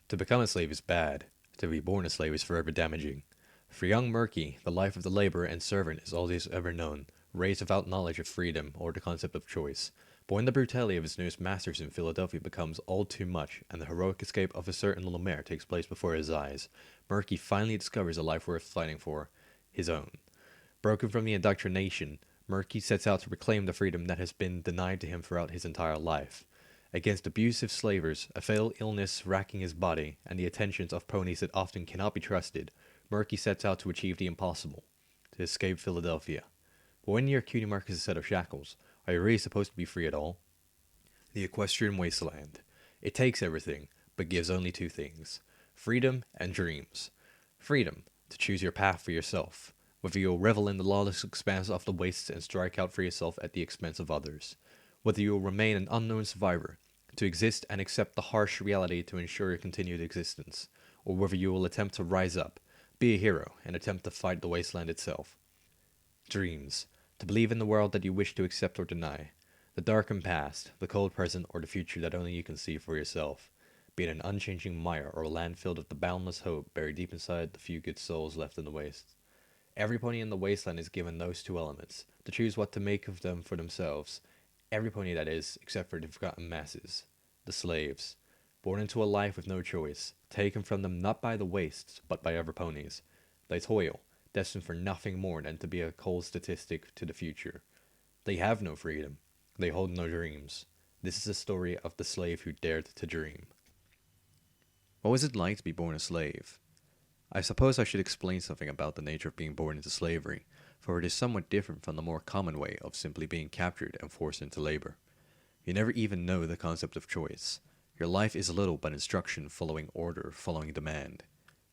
To become a slave is bad. To be born a slave is forever damaging. For young Murky, the life of the laborer and servant is all he has ever known, raised without knowledge of freedom or the concept of choice. But when the brutality of his newest masters in Philadelphia becomes all too much, and the heroic escape of a certain little mare takes place before his eyes, Murky finally discovers a life worth fighting for, his own. Broken from the indoctrination, Murky sets out to reclaim the freedom that has been denied to him throughout his entire life. Against abusive slavers, a fatal illness racking his body, and the attentions of ponies that often cannot be trusted, Murky sets out to achieve the impossible, to escape Philadelphia. But when your cutie mark is a set of shackles, are you really supposed to be free at all? The Equestrian Wasteland. It takes everything, but gives only two things: freedom and dreams. Freedom, to choose your path for yourself, whether you'll revel in the lawless expanse of the wastes and strike out for yourself at the expense of others. Whether you'll remain an unknown survivor, to exist and accept the harsh reality to ensure your continued existence, or whether you will attempt to rise up, be a hero, and attempt to fight the wasteland itself. Dreams, to believe in the world that you wish to accept or deny, the darkened past, the cold present, or the future that only you can see for yourself, be it an unchanging mire or a land filled with the boundless hope buried deep inside the few good souls left in the wastes. Every pony in the wasteland is given those two elements, to choose what to make of them for themselves. Every pony, that is, except for the forgotten masses, the slaves, born into a life with no choice, taken from them not by the wastes, but by other ponies. They toil, destined for nothing more than to be a cold statistic to the future. They have no freedom. They hold no dreams. This is the story of the slave who dared to dream. What was it like to be born a slave? I suppose I should explain something about the nature of being born into slavery, for it is somewhat different from the more common way of simply being captured and forced into labor. You never even know the concept of choice. Your life is little but instruction following order, following demand.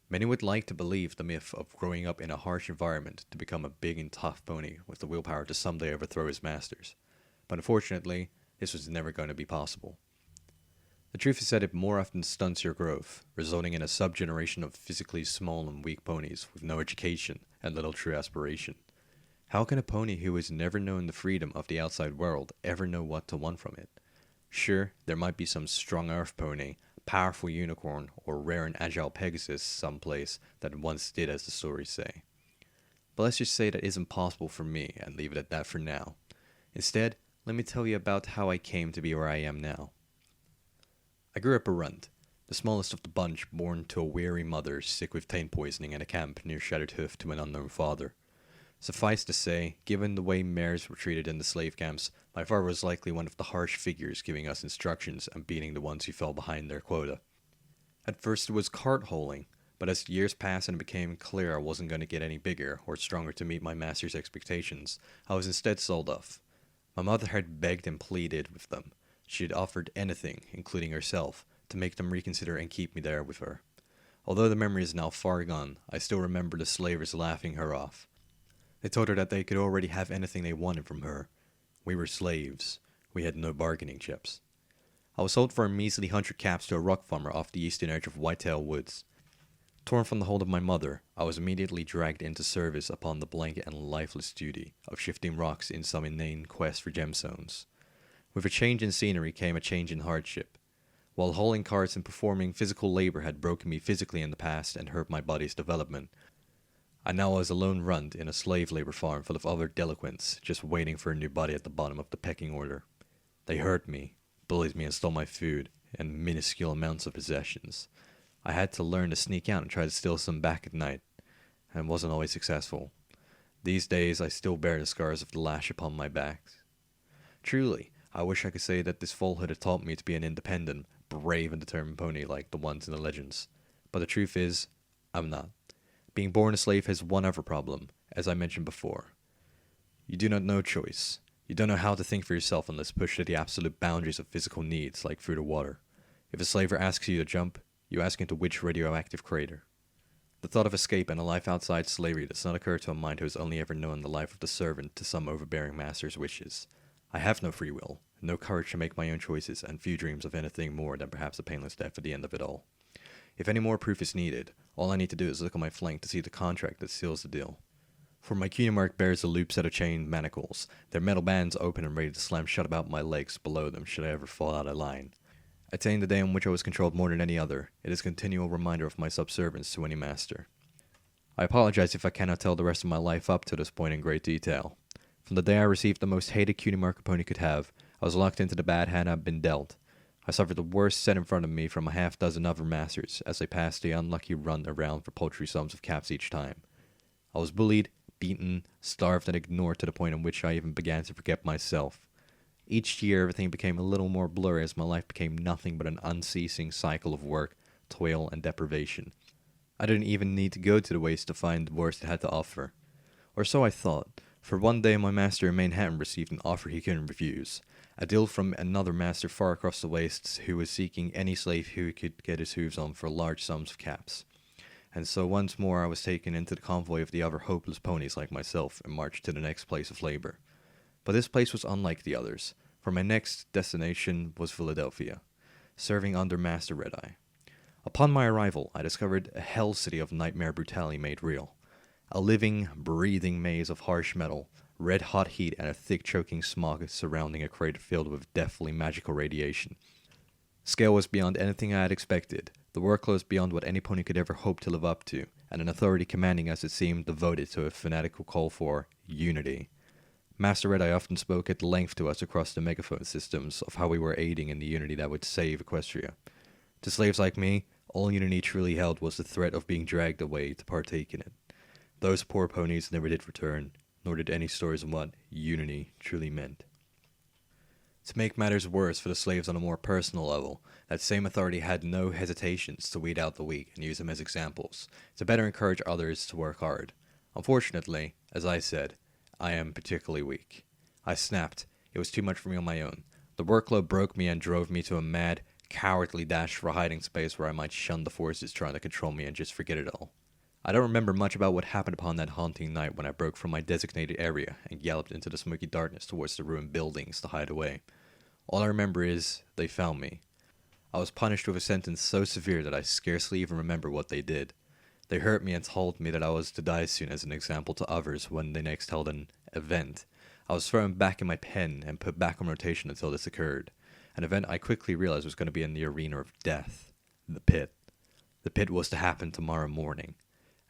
Many would like to believe the myth of growing up in a harsh environment to become a big and tough pony with the willpower to someday overthrow his masters. But unfortunately, this was never going to be possible. The truth is that it more often stunts your growth, resulting in a sub-generation of physically small and weak ponies with no education and little true aspiration. How can a pony who has never known the freedom of the outside world ever know what to want from it? Sure, there might be some strong earth pony, powerful unicorn, or rare and agile Pegasus someplace that once did as the stories say. But let's just say that isn't possible for me and leave it at that for now. Instead, let me tell you about how I came to be where I am now. I grew up a runt, the smallest of the bunch, born to a weary mother sick with taint poisoning in a camp near Shattered Hoof to an unknown father. Suffice to say, given the way mares were treated in the slave camps, my father was likely one of the harsh figures giving us instructions and beating the ones who fell behind their quota. At first it was cart holing, but as the years passed and it became clear I wasn't going to get any bigger or stronger to meet my master's expectations, I was instead sold off. My mother had begged and pleaded with them. She had offered anything, including herself, to make them reconsider and keep me there with her. Although the memory is now far gone, I still remember the slavers laughing her off. They told her that they could already have anything they wanted from her. We were slaves. We had no bargaining chips. I was sold for a measly 100 caps to a rock farmer off the eastern edge of Whitetail Woods. Torn from the hold of my mother, I was immediately dragged into service upon the blank and lifeless duty of shifting rocks in some inane quest for gemstones. With a change in scenery came a change in hardship. While hauling carts and performing physical labor had broken me physically in the past and hurt my body's development, I now was a lone runt in a slave labor farm full of other delinquents, just waiting for a new body at the bottom of the pecking order. They hurt me, bullied me, and stole my food, and minuscule amounts of possessions. I had to learn to sneak out and try to steal some back at night, and wasn't always successful. These days I still bear the scars of the lash upon my back. Truly, I wish I could say that this falsehood had taught me to be an independent, brave, and determined pony like the ones in the legends. But the truth is, I'm not. Being born a slave has one other problem, as I mentioned before. You do not know choice. You don't know how to think for yourself unless pushed to the absolute boundaries of physical needs, like food or water. If a slaver asks you to jump, you ask into which radioactive crater. The thought of escape and a life outside slavery does not occur to a mind who has only ever known the life of the servant to some overbearing master's wishes. I have no free will, no courage to make my own choices, and few dreams of anything more than perhaps a painless death at the end of it all. If any more proof is needed, all I need to do is look on my flank to see the contract that seals the deal. For my cutie mark bears a loop set of chain manacles, their metal bands open and ready to slam shut about my legs below them should I ever fall out of line. attained the day on which I was controlled more than any other. It is a continual reminder of my subservience to any master. I apologize if I cannot tell the rest of my life up to this point in great detail. From the day I received the most hated cutie mark a pony could have, I was locked into the bad hand I'd been dealt. I suffered the worst set in front of me from a half dozen other masters as they passed the unlucky run around for paltry sums of caps each time. I was bullied, beaten, starved, and ignored to the point in which I even began to forget myself. Each year, everything became a little more blurry as my life became nothing but an unceasing cycle of work, toil, and deprivation. I didn't even need to go to the waste to find the worst it had to offer. Or so I thought, for one day my master in Manhattan received an offer he couldn't refuse. A deal from another master far across the wastes who was seeking any slave who could get his hooves on for large sums of caps. And so once more I was taken into the convoy of the other hopeless ponies like myself and marched to the next place of labor. But this place was unlike the others, for my next destination was Philadelphia, serving under Master Red-Eye. Upon my arrival, I discovered a hell city of nightmare brutality made real. A living, breathing maze of harsh metal, red-hot heat, and a thick choking smog surrounding a crater filled with deathly magical radiation. Scale was beyond anything I had expected, the workload was beyond what any pony could ever hope to live up to, and an authority commanding as it seemed devoted to a fanatical call for unity. Master Red-Eye often spoke at length to us across the megaphone systems of how we were aiding in the unity that would save Equestria. To slaves like me, all unity truly held was the threat of being dragged away to partake in it. Those poor ponies never did return, nor did any stories of what unity truly meant. To make matters worse for the slaves on a more personal level, that same authority had no hesitations to weed out the weak and use them as examples, to better encourage others to work hard. Unfortunately, as I said, I am particularly weak. I snapped. It was too much for me on my own. The workload broke me and drove me to a mad, cowardly dash for a hiding space where I might shun the forces trying to control me and just forget it all. I don't remember much about what happened upon that haunting night when I broke from my designated area and galloped into the smoky darkness towards the ruined buildings to hide away. All I remember is, they found me. I was punished with a sentence so severe that I scarcely even remember what they did. They hurt me and told me that I was to die soon as an example to others when they next held an event. I was thrown back in my pen and put back on rotation until this occurred. An event I quickly realized was going to be in the arena of death. The pit. The pit was to happen tomorrow morning.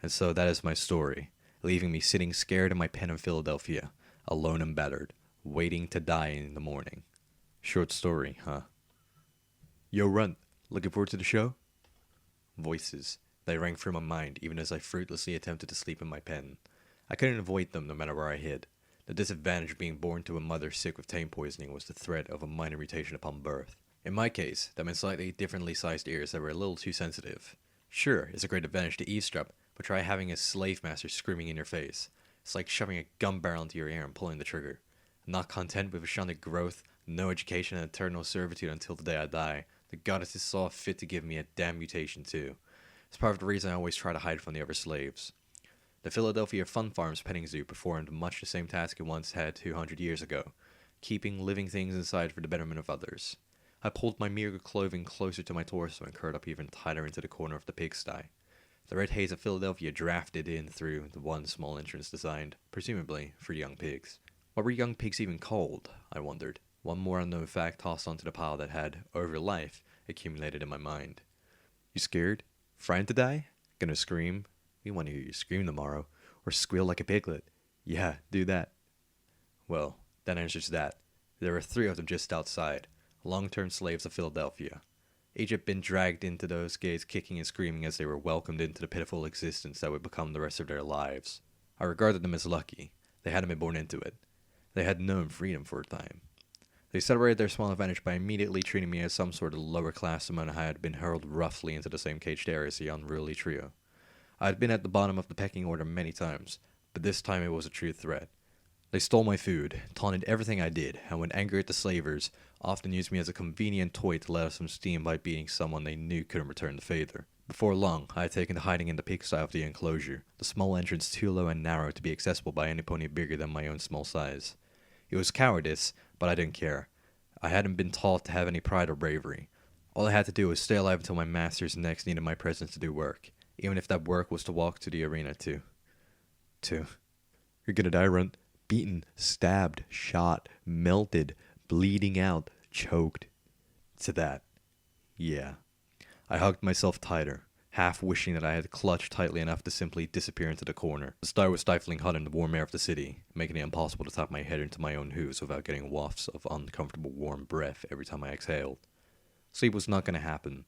And so that is my story, leaving me sitting scared in my pen in Philadelphia, alone and battered, waiting to die in the morning. Short story, huh? Yo, Runt, looking forward to the show? Voices. They rang through my mind even as I fruitlessly attempted to sleep in my pen. I couldn't avoid them no matter where I hid. The disadvantage of being born to a mother sick with tame poisoning was the threat of a minor mutation upon birth. In my case, that meant slightly differently sized ears that were a little too sensitive. Sure, it's a great advantage to eavesdrop, but try having a slave master screaming in your face. It's like shoving a gun barrel into your ear and pulling the trigger. Not content with shunted growth, no education, and eternal servitude until the day I die, the goddesses saw fit to give me a damn mutation too. It's part of the reason I always try to hide from the other slaves. The Philadelphia Fun Farms petting zoo performed much the same task it once had 200 years ago, keeping living things inside for the betterment of others. I pulled my meager clothing closer to my torso and curled up even tighter into the corner of the pigsty. The red haze of Philadelphia drafted in through the one small entrance designed, presumably, for young pigs. What were young pigs even called, I wondered, one more unknown fact tossed onto the pile that had, over life, accumulated in my mind. You scared? Frightened to die? Gonna scream? We want to hear you scream tomorrow, or squeal like a piglet. Yeah, do that. Well, that answers that. There were 3 of them just outside, long-term slaves of Philadelphia. Each had been dragged into those gates kicking and screaming as they were welcomed into the pitiful existence that would become the rest of their lives. I regarded them as lucky. They hadn't been born into it. They had known freedom for a time. They celebrated their small advantage by immediately treating me as some sort of lower class when I had been hurled roughly into the same caged area as the unruly trio. I had been at the bottom of the pecking order many times, but this time it was a true threat. They stole my food, taunted everything I did, and when angry at the slavers, often used me as a convenient toy to let off some steam by beating someone they knew couldn't return the favor. Before long, I had taken to hiding in the pigsty of the enclosure, the small entrance too low and narrow to be accessible by any pony bigger than my own small size. It was cowardice, but I didn't care. I hadn't been taught to have any pride or bravery. All I had to do was stay alive until my masters next needed my presence to do work, even if that work was to walk to the arena too. You're gonna die, Runt. Beaten, stabbed, shot, melted, bleeding out, choked. To that. Yeah. I hugged myself tighter, half wishing that I had clutched tightly enough to simply disappear into the corner. The star was stifling hot in the warm air of the city, making it impossible to tuck my head into my own hooves without getting wafts of uncomfortable warm breath every time I exhaled. Sleep was not going to happen.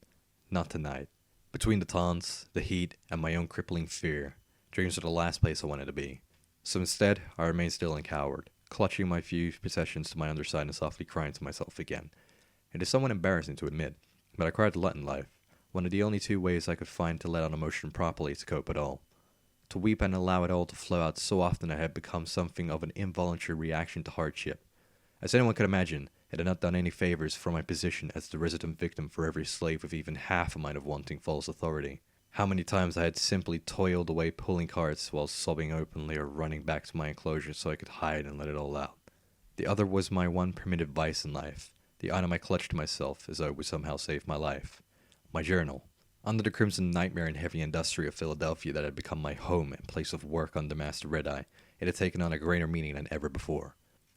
Not tonight. Between the taunts, the heat, and my own crippling fear, dreams were the last place I wanted to be. So instead, I remained still and cowered, clutching my few possessions to my underside and softly crying to myself again. It is somewhat embarrassing to admit, but I cried a lot in life, one of the only two ways I could find to let out emotion properly to cope at all. To weep and allow it all to flow out so often I had become something of an involuntary reaction to hardship. As anyone could imagine, it had not done any favors for my position as the resident victim for every slave with even half a mind of wanting false authority. How many times I had simply toiled away pulling carts while sobbing openly or running back to my enclosure so I could hide and let it all out. The other was my one permitted vice in life, the item I clutched to myself as though it would somehow save my life. My journal. Under the crimson nightmare and heavy industry of Philadelphia that had become my home and place of work under Master Red-Eye, it had taken on a greater meaning than ever before.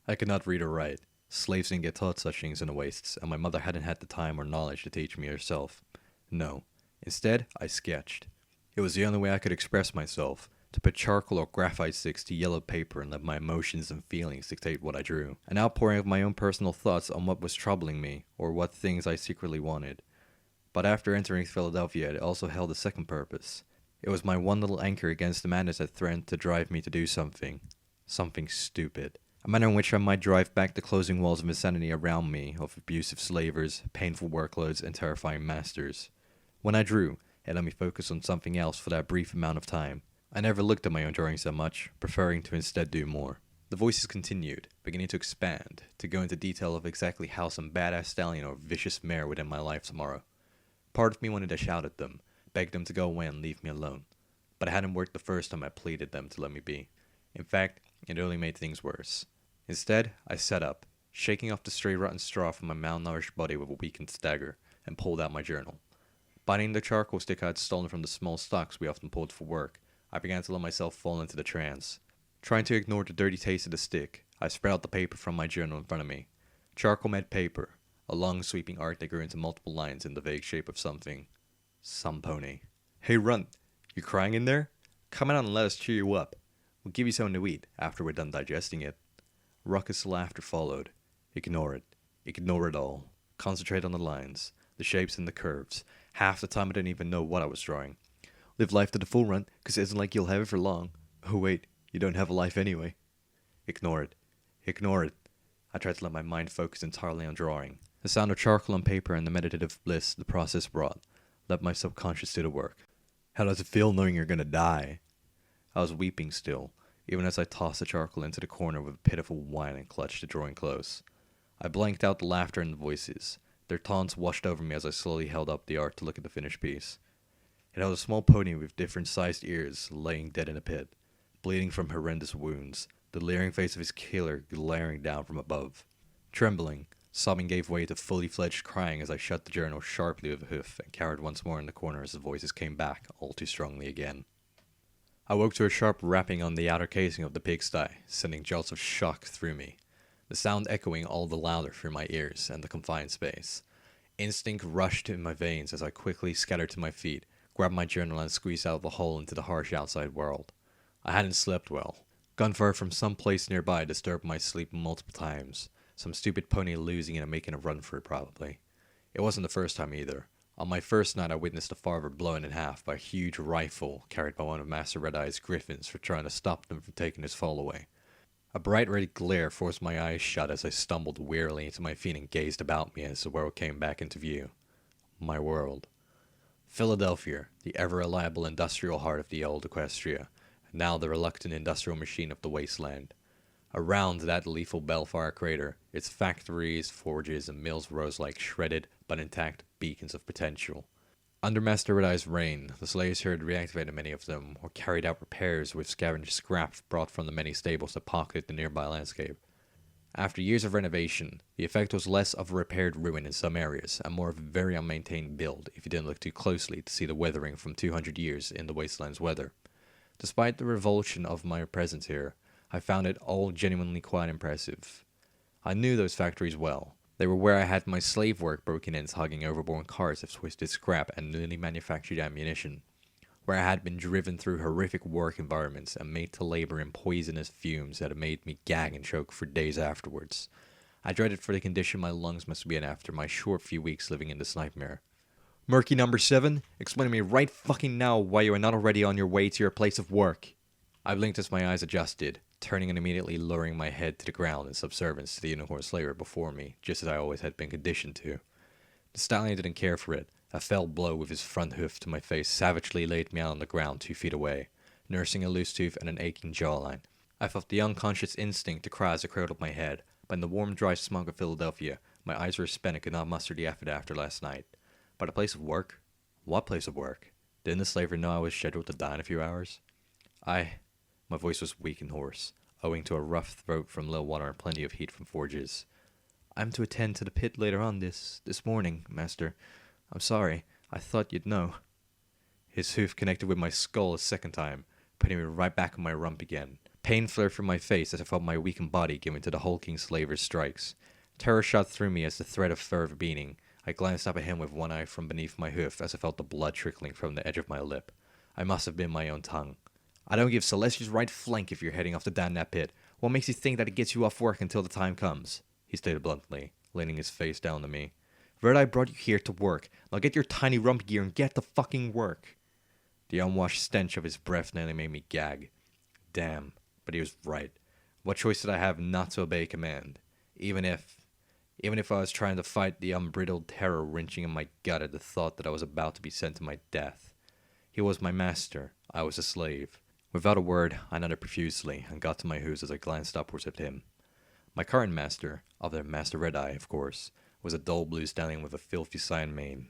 I could not read or write. Slaves didn't get taught such things in the wastes, and my mother hadn't had the time or knowledge to teach me herself. No. Instead, I sketched. It was the only way I could express myself, to put charcoal or graphite sticks to yellow paper and let my emotions and feelings dictate what I drew. An outpouring of my own personal thoughts on what was troubling me, or what things I secretly wanted. But after entering Philadelphia, it also held a second purpose. It was my one little anchor against the madness that threatened to drive me to do something. Something stupid. A manner in which I might drive back the closing walls of insanity around me, of abusive slavers, painful workloads, and terrifying masters. When I drew, it let me focus on something else for that brief amount of time. I never looked at my own drawings that much, preferring to instead do more. The voices continued, beginning to expand, to go into detail of exactly how some badass stallion or vicious mare would end my life tomorrow. Part of me wanted to shout at them, beg them to go away and leave me alone. But it hadn't worked the first time I pleaded them to let me be. In fact, it only made things worse. Instead, I sat up, shaking off the stray rotten straw from my malnourished body with a weakened stagger, and pulled out my journal. Biting the charcoal stick I had stolen from the small stocks we often pulled for work, I began to let myself fall into the trance. Trying to ignore the dirty taste of the stick, I spread out the paper from my journal in front of me. Charcoal meant paper, a long sweeping art that grew into multiple lines in the vague shape of something. Some pony. Hey Runt, you crying in there? Come out and let us cheer you up. We'll give you something to eat after we're done digesting it. Raucous laughter followed. Ignore it. Ignore it all. Concentrate on the lines, the shapes and the curves. Half the time I didn't even know what I was drawing. Live life to the full run, 'cause it isn't like you'll have it for long. Oh wait, you don't have a life anyway. Ignore it. Ignore it. I tried to let my mind focus entirely on drawing. The sound of charcoal on paper and the meditative bliss the process brought let my subconscious do the work. How does it feel knowing you're gonna die? I was weeping still, even as I tossed the charcoal into the corner with a pitiful whine and clutched the drawing close. I blanked out the laughter and the voices. Their taunts washed over me as I slowly held up the art to look at the finished piece. It held a small pony with different-sized ears laying dead in a pit, bleeding from horrendous wounds, the leering face of his killer glaring down from above. Trembling, sobbing gave way to fully-fledged crying as I shut the journal sharply with a hoof and cowered once more in the corner as the voices came back all too strongly again. I woke to a sharp rapping on the outer casing of the pigsty, sending jolts of shock through me, the sound echoing all the louder through my ears and the confined space. Instinct rushed in my veins as I quickly scattered to my feet, grabbed my journal and squeezed out of the hole into the harsh outside world. I hadn't slept well. Gunfire from some place nearby disturbed my sleep multiple times. Some stupid pony losing it and making a run for it, probably. It wasn't the first time either. On my first night, I witnessed a father blown in half by a huge rifle carried by one of Master Red-Eye's griffins for trying to stop them from taking his fall away. A bright red glare forced my eyes shut as I stumbled wearily into my feet and gazed about me as the world came back into view. My world. Philadelphia, the ever-reliable industrial heart of the old Equestria, and now the reluctant industrial machine of the wasteland. Around that lethal Bellfire crater, its factories, forges, and mills rose like shredded but intact beacons of potential. Under Master Red-Eye's reign, the slaves here had reactivated many of them, or carried out repairs with scavenged scrap brought from the many stables that pocketed the nearby landscape. After years of renovation, the effect was less of a repaired ruin in some areas, and more of a very unmaintained build if you didn't look too closely to see the weathering from 200 years in the wasteland's weather. Despite the revulsion of my presence here, I found it all genuinely quite impressive. I knew those factories well. They were where I had my slave work broken-ins hogging overborne cars of twisted scrap and newly manufactured ammunition, where I had been driven through horrific work environments and made to labor in poisonous fumes that had made me gag and choke for days afterwards. I dreaded for the condition my lungs must be in after my short few weeks living in this nightmare. Murky Number 7, explain to me right fucking now why you are not already on your way to your place of work. I blinked as my eyes adjusted, turning and immediately lowering my head to the ground in subservience to the unicorn slayer before me, just as I always had been conditioned to. The stallion didn't care for it. A fell blow with his front hoof to my face savagely laid me out on the ground 2 feet away, nursing a loose tooth and an aching jawline. I felt the unconscious instinct to cry as I cradled my head, but in the warm, dry smog of Philadelphia, my eyes were spent and could not muster the effort after last night. But a place of work? What place of work? Didn't the slaver know I was scheduled to die in a few hours? My voice was weak and hoarse, owing to a rough throat from low water and plenty of heat from forges. I'm to attend to the pit later on this morning, master. I'm sorry. I thought you'd know. His hoof connected with my skull a second time, putting me right back on my rump again. Pain flared from my face as I felt my weakened body give into the hulking slaver's strikes. Terror shot through me as the threat of fervor beating. I glanced up at him with one eye from beneath my hoof as I felt the blood trickling from the edge of my lip. I must have been my own tongue. I don't give Celestia's right flank if you're heading off to down that pit. What makes you think that it gets you off work until the time comes? He stated bluntly, leaning his face down to me. Red Eye brought you here to work. Now get your tiny rump gear and get to fucking work. The unwashed stench of his breath nearly made me gag. Damn, but he was right. What choice did I have not to obey command? Even if I was trying to fight the unbridled terror wrenching in my gut at the thought that I was about to be sent to my death. He was my master. I was a slave. Without a word, I nodded profusely and got to my hooves as I glanced upwards at him. My current master, other than Master Red Eye, of course, was a dull blue stallion with a filthy cyan mane.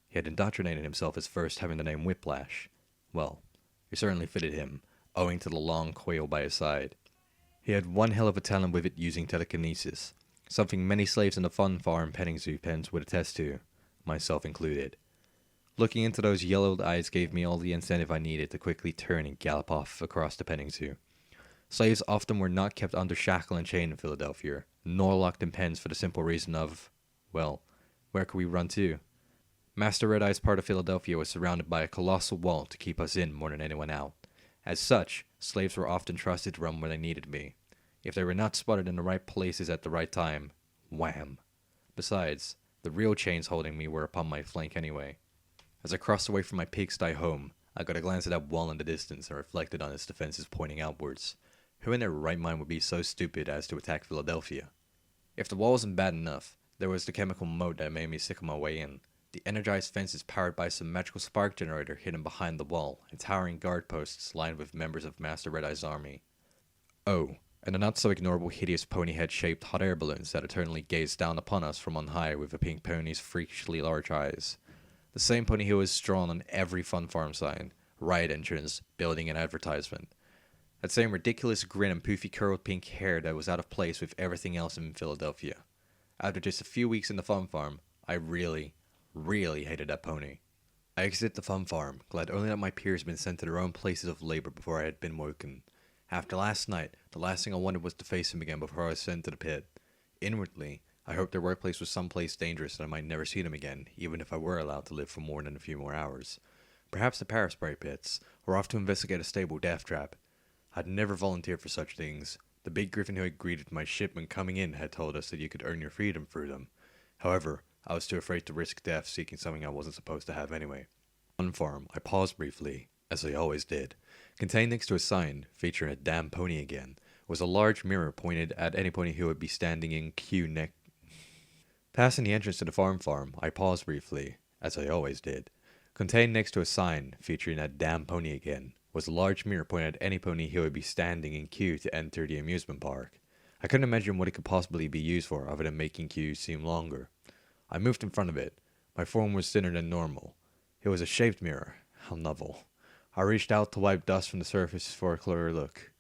He had indoctrinated himself as first having the name Whiplash. Well, it certainly fitted him, owing to the long coil by his side. He had one hell of a talent with it using telekinesis, something many slaves in the fun farm petting zoo pens would attest to, myself included. Looking into those yellowed eyes gave me all the incentive I needed to quickly turn and gallop off across the petting zoo. Slaves often were not kept under shackle and chain in Philadelphia, nor locked in pens for the simple reason of, well, where could we run to? Master Red Eye's part of Philadelphia was surrounded by a colossal wall to keep us in more than anyone out. As such, slaves were often trusted to run where they needed to be. If they were not spotted in the right places at the right time, wham. Besides, the real chains holding me were upon my flank anyway. As I crossed away from my pigsty home, I got a glance at that wall in the distance and reflected on its defenses pointing outwards. Who in their right mind would be so stupid as to attack Philadelphia? If the wall wasn't bad enough, there was the chemical moat that made me sick on my way in. The energized fences powered by some magical spark generator hidden behind the wall, and towering guard posts lined with members of Master Red Eye's army. Oh, and the not-so-ignorable hideous pony-head-shaped hot air balloons that eternally gazed down upon us from on high with the pink pony's freakishly large eyes. The same pony who was drawn on every fun farm sign, riot entrance, building, and advertisement. That same ridiculous grin and poofy curled pink hair that was out of place with everything else in Philadelphia. After just a few weeks in the fun farm, I really hated that pony. I exited the fun farm, glad only that my peers had been sent to their own places of labor before I had been woken. After last night, the last thing I wanted was to face him again before I was sent to the pit. Inwardly, I hoped their workplace was someplace dangerous and I might never see them again, even if I were allowed to live for more than a few more hours. Perhaps the Paraspray pits, or off to investigate a stable death trap. I'd never volunteered for such things. The big griffin who had greeted my shipment coming in had told us that you could earn your freedom through them. However, I was too afraid to risk death seeking something I wasn't supposed to have anyway. On farm, I paused briefly, as I always did. Contained next to a sign, featuring a damn pony again, was a large mirror pointed at any pony who would be standing in queue Passing the entrance to the farm, I paused briefly, as I always did. Contained next to a sign, featuring that damn pony again, was a large mirror pointed at any pony who would be standing in queue to enter the amusement park. I couldn't imagine what it could possibly be used for other than making queues seem longer. I moved in front of it. My form was thinner than normal. It was a shaped mirror. How novel. I reached out to wipe dust from the surface for a clearer look.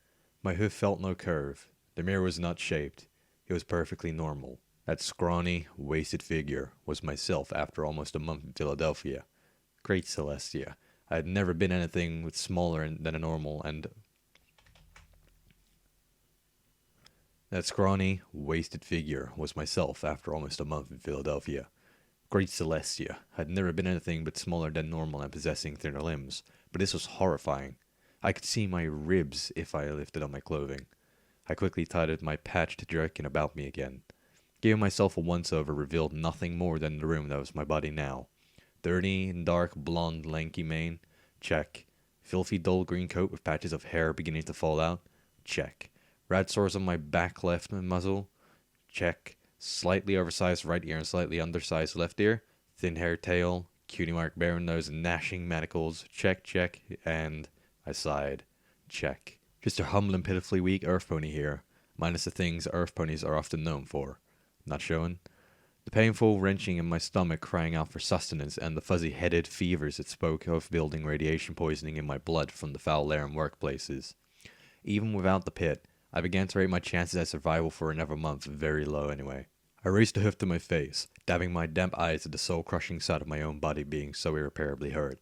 My hoof felt no curve. The mirror was not shaped. It was perfectly normal. That scrawny, wasted figure was myself after almost a month in Philadelphia. Great Celestia. I had never been anything with smaller than a normal and... That scrawny, wasted figure was myself after almost a month in Philadelphia. Great Celestia had never been anything but smaller than normal and possessing thinner limbs, but this was horrifying. I could see my ribs if I lifted up my clothing. I quickly tidied my patched jerkin about me again. Giving myself a once-over revealed nothing more than the room that was my body now. Dirty and dark blonde lanky mane? Check. Filthy dull green coat with patches of hair beginning to fall out? Check. Red sores on my back left muzzle? Check. Slightly oversized right ear and slightly undersized left ear? Thin hair tail? Cutie mark barren nose and gnashing manacles? Check, check, and... I sighed. Check. Just a humble and pitifully weak earth pony here, minus the things earth ponies are often known for. Not showing? The painful wrenching in my stomach crying out for sustenance and the fuzzy-headed fevers that spoke of building radiation poisoning in my blood from the foul air in workplaces. Even without the pit, I began to rate my chances at survival for another month very low anyway. I raised a hoof to my face, dabbing my damp eyes at the soul-crushing sight of my own body being so irreparably hurt.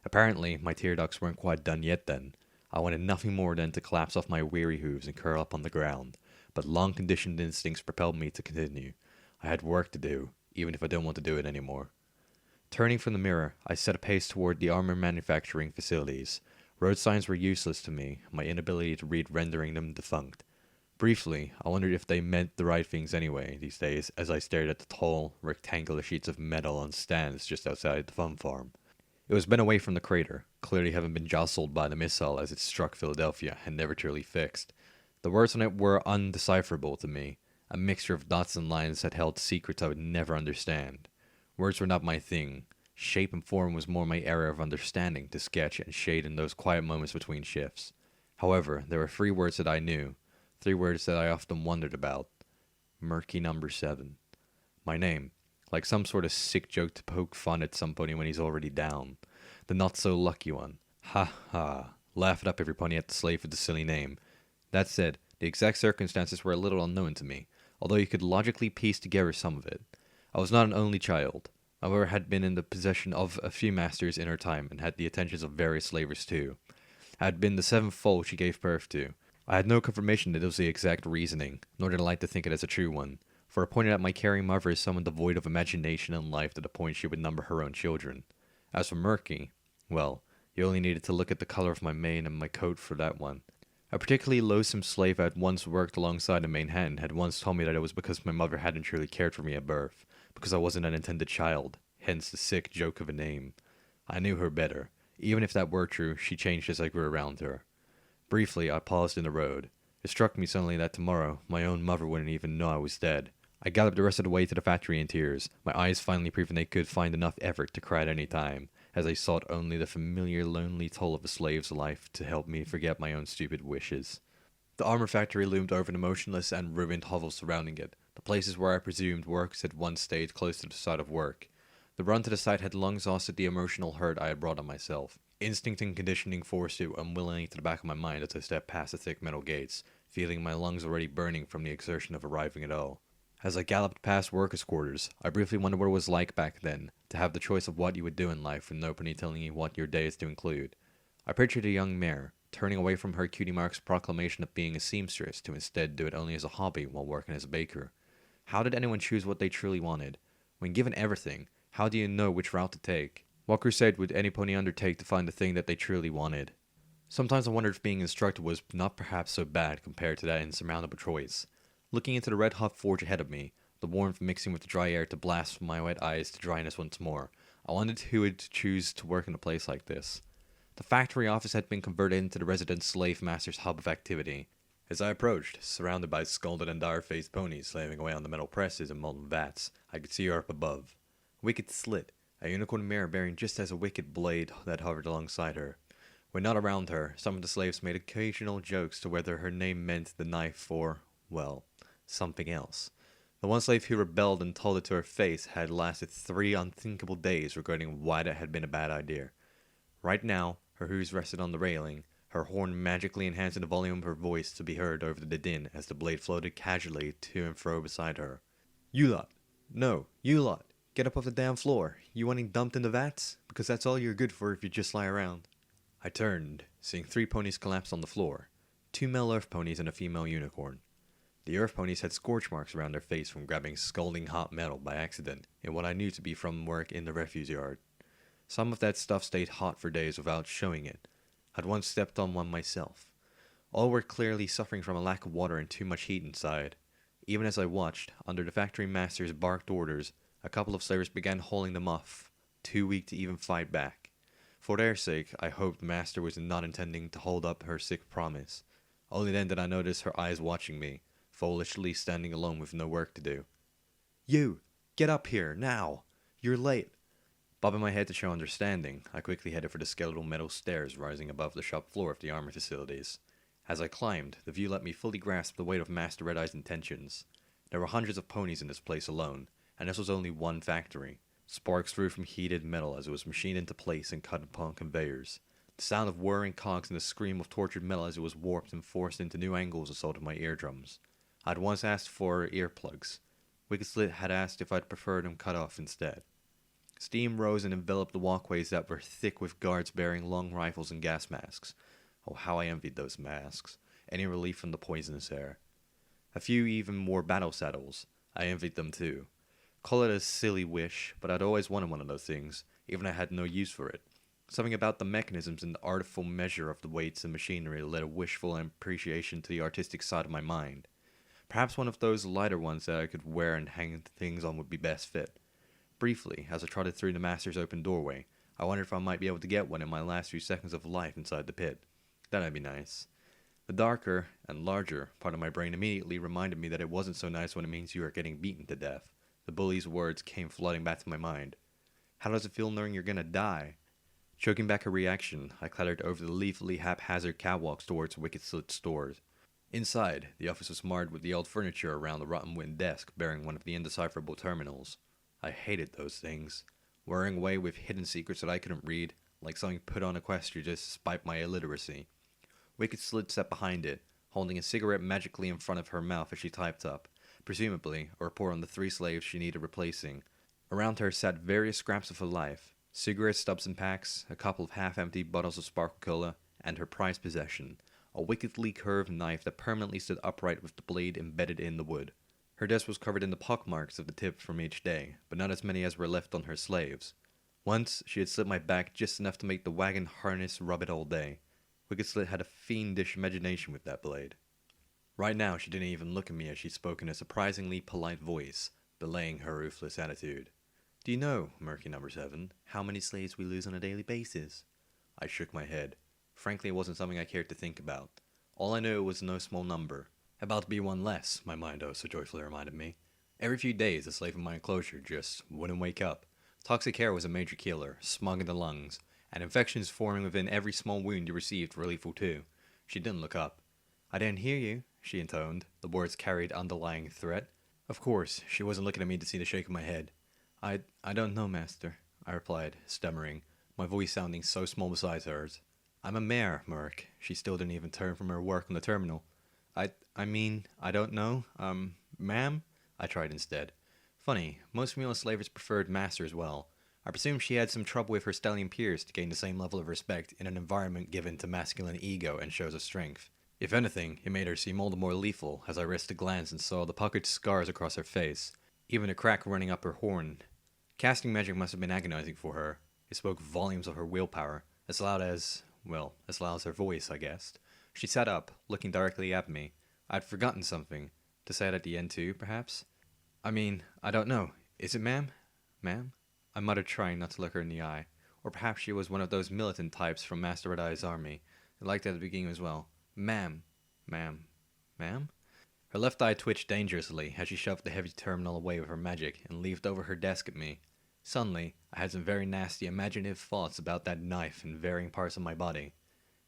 Apparently, my tear ducts weren't quite done yet then. I wanted nothing more than to collapse off my weary hooves and curl up on the ground, but long-conditioned instincts propelled me to continue. I had work to do, even if I didn't want to do it anymore. Turning from the mirror, I set a pace toward the armor manufacturing facilities. Road signs were useless to me, my inability to read rendering them defunct. Briefly, I wondered if they meant the right things anyway these days as I stared at the tall, rectangular sheets of metal on stands just outside the fun farm. It was been away from the crater, clearly having been jostled by the missile as it struck Philadelphia and never truly fixed. The words on it were undecipherable to me, a mixture of dots and lines that held secrets I would never understand. Words were not my thing. Shape and form was more my area of understanding to sketch and shade in those quiet moments between shifts. However, there were 3 words that I knew, 3 words that I often wondered about. Murky Number 7. My name, like some sort of sick joke to poke fun at somebody when he's already down. The not-so-lucky one. Ha ha. Laugh it up, every pony at the slave with the silly name. That said, the exact circumstances were a little unknown to me, although you could logically piece together some of it. I was not an only child. My mother had been in the possession of a few masters in her time, and had the attentions of various slavers too. I had been the 7th foal she gave birth to. I had no confirmation that it was the exact reasoning, nor did I like to think it as a true one, for it pointed at my caring mother as someone devoid of imagination and life to the point she would number her own children. As for Murky, well, you only needed to look at the color of my mane and my coat for that one. A particularly loathsome slave I had once worked alongside in Manhattan had once told me that it was because my mother hadn't truly cared for me at birth, because I wasn't an intended child, hence the sick joke of a name. I knew her better. Even if that were true, she changed as I grew around her. Briefly, I paused in the road. It struck me suddenly that tomorrow, my own mother wouldn't even know I was dead. I galloped the rest of the way to the factory in tears, my eyes finally proving they could find enough effort to cry at any time, as I sought only the familiar lonely toll of a slave's life to help me forget my own stupid wishes. The armor factory loomed over the motionless and ruined hovels surrounding it, the places where I presumed workers had once stayed close to the site of work. The run to the site had long exhausted the emotional hurt I had brought on myself. Instinct and conditioning forced it unwillingly to the back of my mind as I stepped past the thick metal gates, feeling my lungs already burning from the exertion of arriving at all. As I galloped past workers' quarters, I briefly wondered what it was like back then, to have the choice of what you would do in life with nobody telling you what your day is to include. I pictured a young mare, turning away from her cutie mark's proclamation of being a seamstress to instead do it only as a hobby while working as a baker. How did anyone choose what they truly wanted? When given everything, how do you know which route to take? What crusade would any pony undertake to find the thing that they truly wanted? Sometimes I wondered if being instructed was not perhaps so bad compared to that insurmountable choice. Looking into the red-hot forge ahead of me, the warmth mixing with the dry air to blast from my wet eyes to dryness once more, I wondered who would choose to work in a place like this. The factory office had been converted into the resident slave master's hub of activity. As I approached, surrounded by scalded and dire-faced ponies slaving away on the metal presses and molten vats, I could see her up above. A wicked slit, a unicorn mirror bearing just as a wicked blade that hovered alongside her. When not around her, some of the slaves made occasional jokes to whether her name meant the knife or, well, something else. The one slave who rebelled and told it to her face had lasted 3 unthinkable days regarding why that had been a bad idea. Right now, her hooves rested on the railing, her horn magically enhancing the volume of her voice to be heard over the din as the blade floated casually to and fro beside her. You lot. No, you lot. Get up off the damn floor. You wanting dumped in the vats? Because that's all you're good for if you just lie around. I turned, seeing 3 ponies collapse on the floor. 2 male earth ponies and a female unicorn. The earth ponies had scorch marks around their face from grabbing scalding hot metal by accident in what I knew to be from work in the refuse yard. Some of that stuff stayed hot for days without showing it. I'd once stepped on one myself. All were clearly suffering from a lack of water and too much heat inside. Even as I watched, under the factory master's barked orders, a couple of slavers began hauling them off, too weak to even fight back. For their sake, I hoped the master was not intending to hold up her sick promise. Only then did I notice her eyes watching me, foolishly standing alone with no work to do. "You! Get up here, now! You're late!" Bobbing my head to show understanding, I quickly headed for the skeletal metal stairs rising above the shop floor of the army facilities. As I climbed, the view let me fully grasp the weight of Master Red-Eye's intentions. There were hundreds of ponies in this place alone, and this was only one factory. Sparks flew from heated metal as it was machined into place and cut upon conveyors. The sound of whirring cogs and the scream of tortured metal as it was warped and forced into new angles assaulted my eardrums. I'd once asked for earplugs. Wicked Slit had asked if I'd prefer them cut off instead. Steam rose and enveloped the walkways that were thick with guards bearing long rifles and gas masks. Oh, how I envied those masks. Any relief from the poisonous air. A few even wore battle saddles. I envied them too. Call it a silly wish, but I'd always wanted one of those things, even if I had no use for it. Something about the mechanisms and the artful measure of the weights and machinery led a wishful appreciation to the artistic side of my mind. Perhaps one of those lighter ones that I could wear and hang things on would be best fit. Briefly, as I trotted through the master's open doorway, I wondered if I might be able to get one in my last few seconds of life inside the pit. That'd be nice. The darker and larger part of my brain immediately reminded me that it wasn't so nice when it means you are getting beaten to death. The bully's words came flooding back to my mind. How does it feel knowing you're gonna die? Choking back a reaction, I clattered over the lethally haphazard catwalks towards Wicked Slit's stores. Inside, the office was marred with the old furniture around the rotten wooden desk bearing one of the indecipherable terminals. I hated those things, whirring away with hidden secrets that I couldn't read, like something put on Equestria just to spite my illiteracy. Wicked Slit sat behind it, holding a cigarette magically in front of her mouth as she typed up, presumably a report on the 3 slaves she needed replacing. Around her sat various scraps of her life, cigarette stubs and packs, a couple of half-empty bottles of sparkle cola, and her prized possession, a wickedly curved knife that permanently stood upright with the blade embedded in the wood. Her desk was covered in the pockmarks of the tip from each day, but not as many as were left on her slaves. Once, she had slit my back just enough to make the wagon harness rub it all day. Wicked Slit had a fiendish imagination with that blade. Right now, she didn't even look at me as she spoke in a surprisingly polite voice, belaying her ruthless attitude. "Do you know, Murky Number 7, how many slaves we lose on a daily basis?" I shook my head. Frankly, it wasn't something I cared to think about. All I knew was no small number. About to be one less, my mind oh so joyfully reminded me. Every few days, a slave in my enclosure just wouldn't wake up. Toxocara was a major killer, smog in the lungs, and infections forming within every small wound you received were lethal too. She didn't look up. "I didn't hear you," she intoned. The words carried underlying threat. Of course, she wasn't looking at me to see the shake of my head. I don't know, master," I replied, stammering, my voice sounding so small beside hers. "I'm a mare, Merc." She still didn't even turn from her work on the terminal. I mean, I don't know. Ma'am?" I tried instead. Funny, most female slavers preferred master as well. I presume she had some trouble with her stallion peers to gain the same level of respect in an environment given to masculine ego and shows of strength. If anything, it made her seem all the more lethal as I risked a glance and saw the puckered scars across her face, even a crack running up her horn. Casting magic must have been agonizing for her. It spoke volumes of her willpower, as loud as her voice, I guessed. She sat up, looking directly at me. I'd forgotten something. To say it at the end too, perhaps? "I mean, I don't know. Is it ma'am? Ma'am?" I muttered, trying not to look her in the eye. Or perhaps she was one of those militant types from Master Red-Eye's army. I liked that at the beginning as well. "Ma'am. Ma'am. Ma'am?" Her left eye twitched dangerously as she shoved the heavy terminal away with her magic and leaped over her desk at me. Suddenly, I had some very nasty, imaginative thoughts about that knife in varying parts of my body.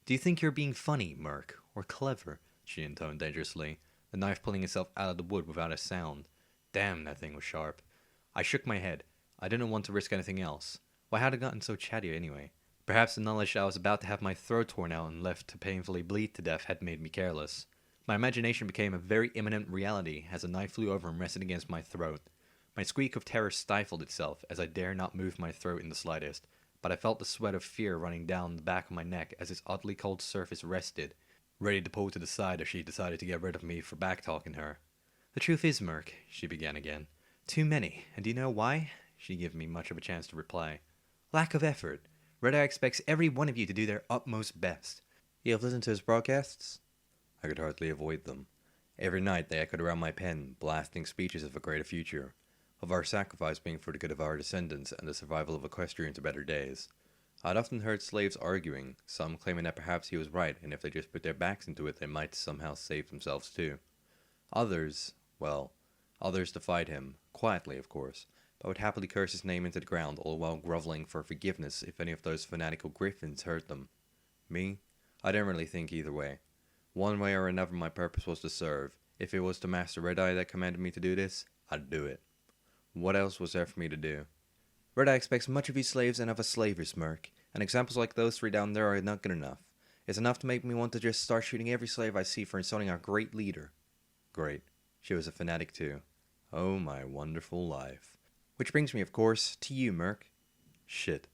"Do you think you're being funny, Merc, or clever?" she intoned dangerously, the knife pulling itself out of the wood without a sound. Damn, that thing was sharp. I shook my head. I didn't want to risk anything else. Why had I gotten so chatty anyway? Perhaps the knowledge that I was about to have my throat torn out and left to painfully bleed to death had made me careless. My imagination became a very imminent reality as the knife flew over and rested against my throat. My squeak of terror stifled itself as I dare not move my throat in the slightest, but I felt the sweat of fear running down the back of my neck as its oddly cold surface rested, ready to pull to the side if she decided to get rid of me for back-talking her. The truth is, Merc, she began again. Too many, and do you know why? She gave me much of a chance to reply. Lack of effort. Red Eye expects every one of you to do their utmost best. You have listened to his broadcasts? I could hardly avoid them. Every night they echoed around my pen, blasting speeches of a greater future, of our sacrifice being for the good of our descendants and the survival of Equestria into better days. I'd often heard slaves arguing, some claiming that perhaps he was right, and if they just put their backs into it, they might somehow save themselves too. Others defied him, quietly of course, but would happily curse his name into the ground, all while groveling for forgiveness if any of those fanatical griffins hurt them. Me? I didn't really think either way. One way or another my purpose was to serve. If it was to Master Red Eye that commanded me to do this, I'd do it. What else was there for me to do? Red Eye expects much of you slaves and of us slavers, Merc, and examples like those three down there are not good enough. It's enough to make me want to just start shooting every slave I see for insulting our great leader. Great. She was a fanatic too. Oh, my wonderful life. Which brings me, of course, to you, Merc. Shit.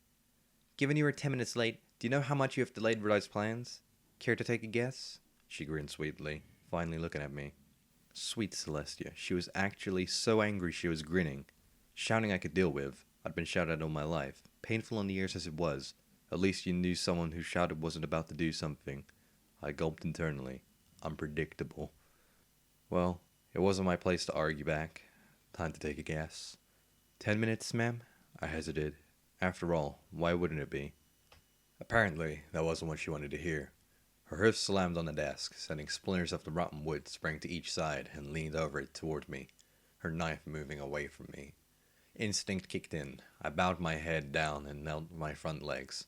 Given you were 10 minutes late, do you know how much you have delayed Red Eye's plans? Care to take a guess? She grinned sweetly, finally looking at me. Sweet Celestia, she was actually so angry she was grinning. Shouting I could deal with. I'd been shouted at all my life. Painful in the ears as it was. At least you knew someone who shouted wasn't about to do something. I gulped internally. Unpredictable. Well, it wasn't my place to argue back. Time to take a guess. 10 minutes, ma'am? I hesitated. After all, why wouldn't it be? Apparently, that wasn't what she wanted to hear. Her hoofs slammed on the desk, sending splinters of the rotten wood sprang to each side and leaned over it toward me, her knife moving away from me. Instinct kicked in. I bowed my head down and knelt with my front legs.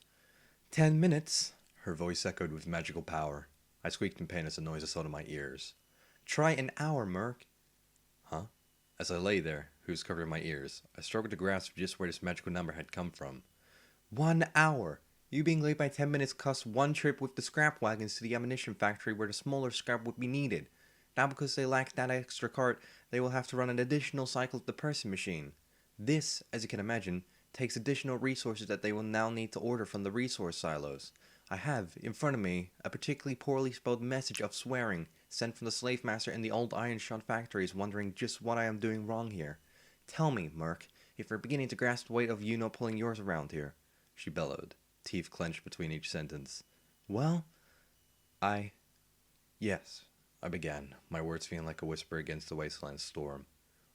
10 minutes? Her voice echoed with magical power. I squeaked in pain as the noise assaulted my ears. Try an hour, Merc. Huh? As I lay there, hooves covered my ears, I struggled to grasp just where this magical number had come from. 1 hour! You being late by 10 minutes cost one trip with the scrap wagons to the ammunition factory where the smaller scrap would be needed. Now because they lack that extra cart, they will have to run an additional cycle of the pressing machine. This, as you can imagine, takes additional resources that they will now need to order from the resource silos. I have, in front of me, a particularly poorly spelled message of swearing, sent from the slave master in the old iron shod factories wondering just what I am doing wrong here. Tell me, Merc, if you're beginning to grasp the weight of you not pulling yours around here. She bellowed, teeth clenched between each sentence. Well, Yes, I began, my words feeling like a whisper against the wasteland storm.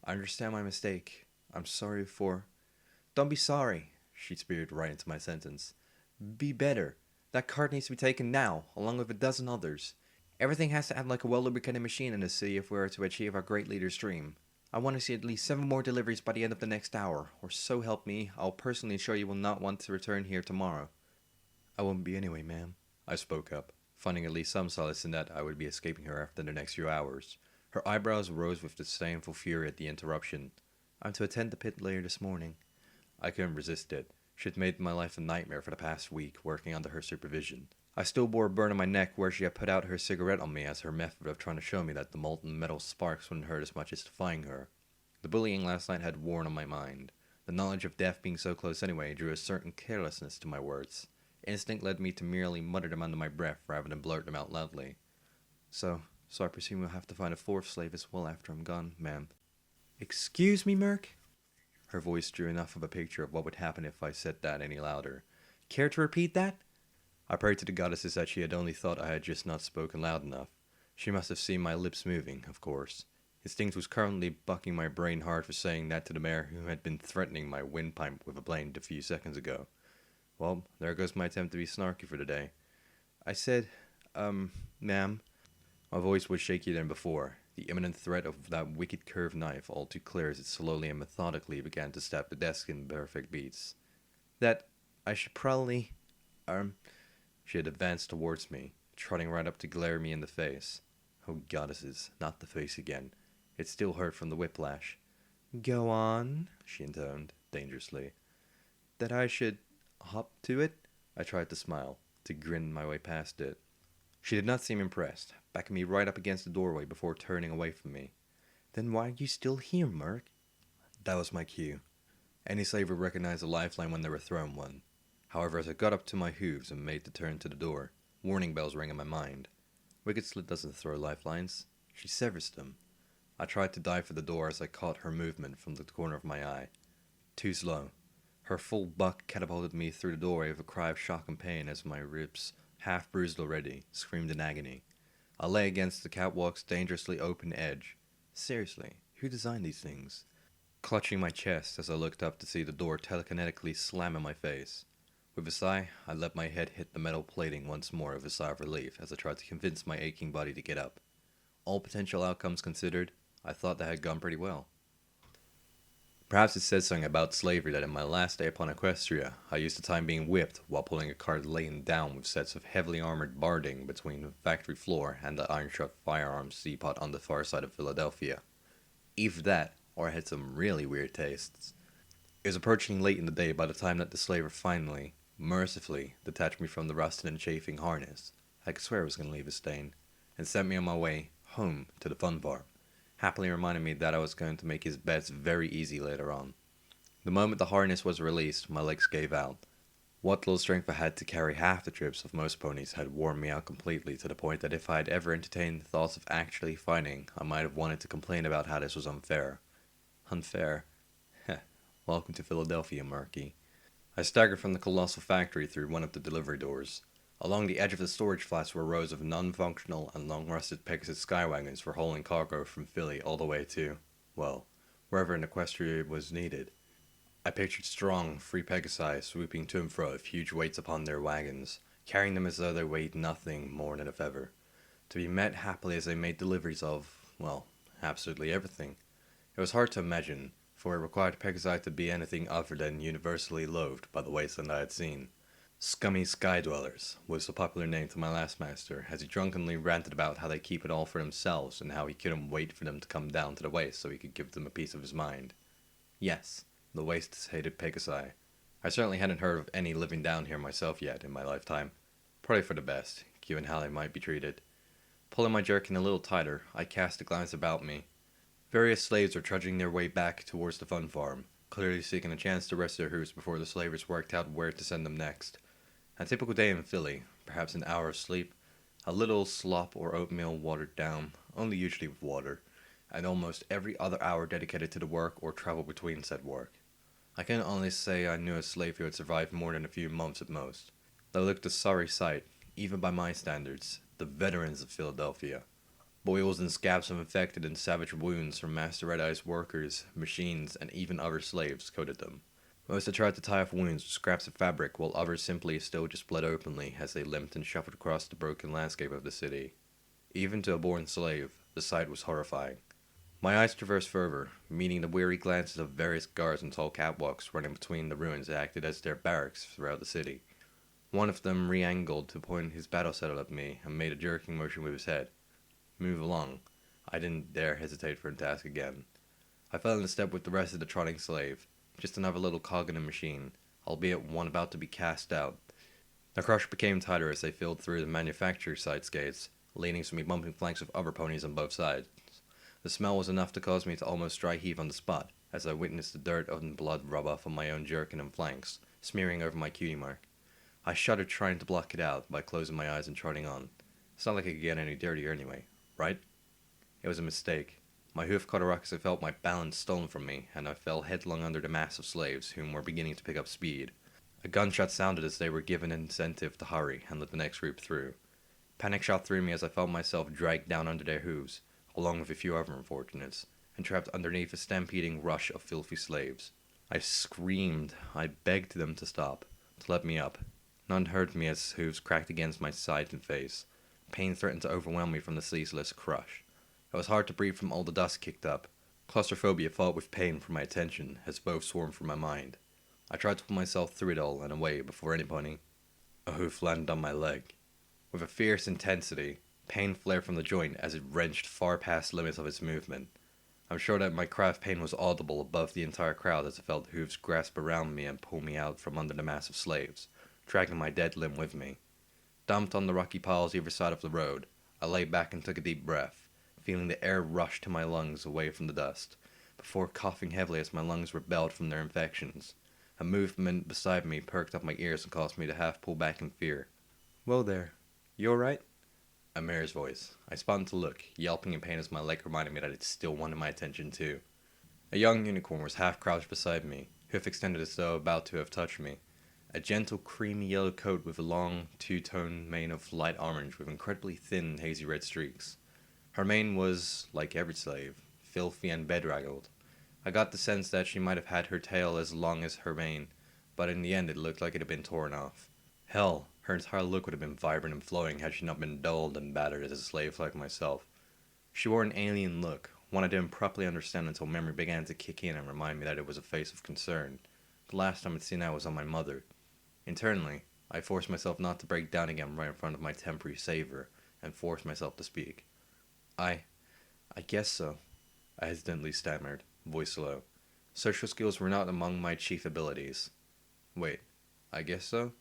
I understand my mistake. I'm sorry for... Don't be sorry, she speared right into my sentence. Be better. That cart needs to be taken now, along with a dozen others. Everything has to act like a well-lubricated machine in this city if we are to achieve our great leader's dream. I want to see at least 7 more deliveries by the end of the next hour, or so help me, I'll personally ensure you will not want to return here tomorrow. I won't be anyway, ma'am, I spoke up, finding at least some solace in that I would be escaping her after the next few hours. Her eyebrows rose with disdainful fury at the interruption. I'm to attend the pit later this morning. I couldn't resist it. She had made my life a nightmare for the past week, working under her supervision. I still bore a burn on my neck where she had put out her cigarette on me as her method of trying to show me that the molten metal sparks wouldn't hurt as much as defying her. The bullying last night had worn on my mind. The knowledge of death being so close anyway drew a certain carelessness to my words. Instinct led me to merely mutter them under my breath rather than blurt them out loudly. So I presume we'll have to find a 4th slave as well after I'm gone, ma'am. Excuse me, Merc? Her voice drew enough of a picture of what would happen if I said that any louder. Care to repeat that? I prayed to the goddesses that she had only thought I had just not spoken loud enough. She must have seen my lips moving, of course. Instinct was currently bucking my brain hard for saying that to the mayor who had been threatening my windpipe with a blade a few seconds ago. Well, there goes my attempt to be snarky for the day. I said, ma'am. My voice was shakier than before, the imminent threat of that wicked curved knife all too clear as it slowly and methodically began to stab the desk in perfect beats. That I should probably, She had advanced towards me, trotting right up to glare me in the face. Oh, goddesses, not the face again. It still hurt from the whiplash. Go on, she intoned, dangerously. That I should hop to it? I tried to smile, to grin my way past it. She did not seem impressed, backing me right up against the doorway before turning away from me. Then why are you still here, Merc? That was my cue. Any slave would recognize a lifeline when they were thrown one. However, as I got up to my hooves and made the turn to the door, warning bells rang in my mind. Wicked Slit doesn't throw lifelines. She severs them. I tried to dive for the door as I caught her movement from the corner of my eye. Too slow. Her full buck catapulted me through the doorway with a cry of shock and pain as my ribs, half bruised already, screamed in agony. I lay against the catwalk's dangerously open edge. Seriously, who designed these things? Clutching my chest as I looked up to see the door telekinetically slam in my face. With a sigh, I let my head hit the metal plating once more with a sigh of relief as I tried to convince my aching body to get up. All potential outcomes considered, I thought that had gone pretty well. Perhaps it says something about slavery that in my last day upon Equestria, I used the time being whipped while pulling a cart laden down with sets of heavily armored barding between the factory floor and the iron-shut firearms depot on the far side of Philadelphia. Either that, or I had some really weird tastes. It was approaching late in the day by the time that the slaver finally, mercifully, detached me from the rusted and chafing harness. I could swear it was going to leave a stain, and sent me on my way home to the fun farm, happily reminding me that I was going to make his bets very easy later on. The moment the harness was released, my legs gave out. What little strength I had to carry half the trips of most ponies had worn me out completely to the point that if I had ever entertained the thoughts of actually fighting, I might have wanted to complain about how this was unfair. Unfair? Heh, welcome to Philadelphia, Murky. I staggered from the colossal factory through one of the delivery doors. Along the edge of the storage flats were rows of non-functional and long-rusted Pegasus skywagons for hauling cargo from Philly all the way to, well, wherever an Equestria was needed. I pictured strong, free Pegasi swooping to and fro with huge weights upon their wagons, carrying them as though they weighed nothing more than a feather, to be met happily as they made deliveries of, well, absolutely everything. It was hard to imagine, for it required Pegasi to be anything other than universally loathed by the wasteland I had seen. Scummy Sky Dwellers was the popular name to my last master, as he drunkenly ranted about how they keep it all for themselves and how he couldn't wait for them to come down to the waste so he could give them a piece of his mind. Yes, the wastes hated Pegasi. I certainly hadn't heard of any living down here myself yet in my lifetime. Probably for the best, given how they might be treated. Pulling my jerkin a little tighter, I cast a glance about me. Various slaves were trudging their way back towards the fun farm, clearly seeking a chance to rest their hooves before the slavers worked out where to send them next. A typical day in Philly, perhaps an hour of sleep, a little slop or oatmeal watered down, only usually with water, and almost every other hour dedicated to the work or travel between said work. I can only say I knew a slave who had survived more than a few months at most. They looked a sorry sight, even by my standards, the veterans of Philadelphia. Boils and scabs of infected and savage wounds from Master Red Eye's workers, machines, and even other slaves coated them. Most had tried to tie off wounds with scraps of fabric, while others simply still just bled openly as they limped and shuffled across the broken landscape of the city. Even to a born slave, the sight was horrifying. My eyes traversed further, meeting the weary glances of various guards on tall catwalks running between the ruins that acted as their barracks throughout the city. One of them re-angled to point his battle saddle at me and made a jerking motion with his head. Move along. I didn't dare hesitate for him to ask again. I fell into step with the rest of the trotting slave. Just another little cog in a machine, albeit one about to be cast out. The crush became tighter as they filled through the manufacturer site's gates, leading to me bumping flanks of other ponies on both sides. The smell was enough to cause me to almost dry heave on the spot, as I witnessed the dirt and blood rub off on my own jerkin and flanks, smearing over my cutie mark. I shuddered trying to block it out by closing my eyes and trotting on. It's not like it could get any dirtier anyway, right? It was a mistake. My hoof caught a rock as I felt my balance stolen from me, and I fell headlong under the mass of slaves, whom were beginning to pick up speed. A gunshot sounded as they were given an incentive to hurry and let the next group through. Panic shot through me as I felt myself dragged down under their hooves, along with a few other unfortunates, and trapped underneath a stampeding rush of filthy slaves. I screamed. I begged them to stop, to let me up. None heard me as hooves cracked against my side and face. Pain threatened to overwhelm me from the ceaseless crush. It was hard to breathe from all the dust kicked up. Claustrophobia fought with pain for my attention, as both swarmed from my mind. I tried to pull myself through it all and away before any pony. A hoof landed on my leg. With a fierce intensity, pain flared from the joint as it wrenched far past limits of its movement. I'm sure that my cry of pain was audible above the entire crowd as I felt hooves grasp around me and pull me out from under the mass of slaves, dragging my dead limb with me. Dumped on the rocky piles either side of the road, I lay back and took a deep breath, feeling the air rush to my lungs away from the dust, before coughing heavily as my lungs rebelled from their infections. A movement beside me perked up my ears and caused me to half pull back in fear. "Whoa there. You alright?" A mare's voice. I spun to look, yelping in pain as my leg reminded me that it still wanted my attention too. A young unicorn was half crouched beside me, hoof extended as though about to have touched me. A gentle, creamy yellow coat with a long, two-tone mane of light orange with incredibly thin, hazy red streaks. Her mane was, like every slave, filthy and bedraggled. I got the sense that she might have had her tail as long as her mane, but in the end it looked like it had been torn off. Hell, her entire look would have been vibrant and flowing had she not been dulled and battered as a slave like myself. She wore an alien look, one I didn't properly understand until memory began to kick in and remind me that it was a face of concern. The last time I'd seen that was on my mother. Internally, I forced myself not to break down again right in front of my temporary savior, and forced myself to speak. I guess so, I hesitantly stammered, voice low. Social skills were not among my chief abilities. Wait, I guess so?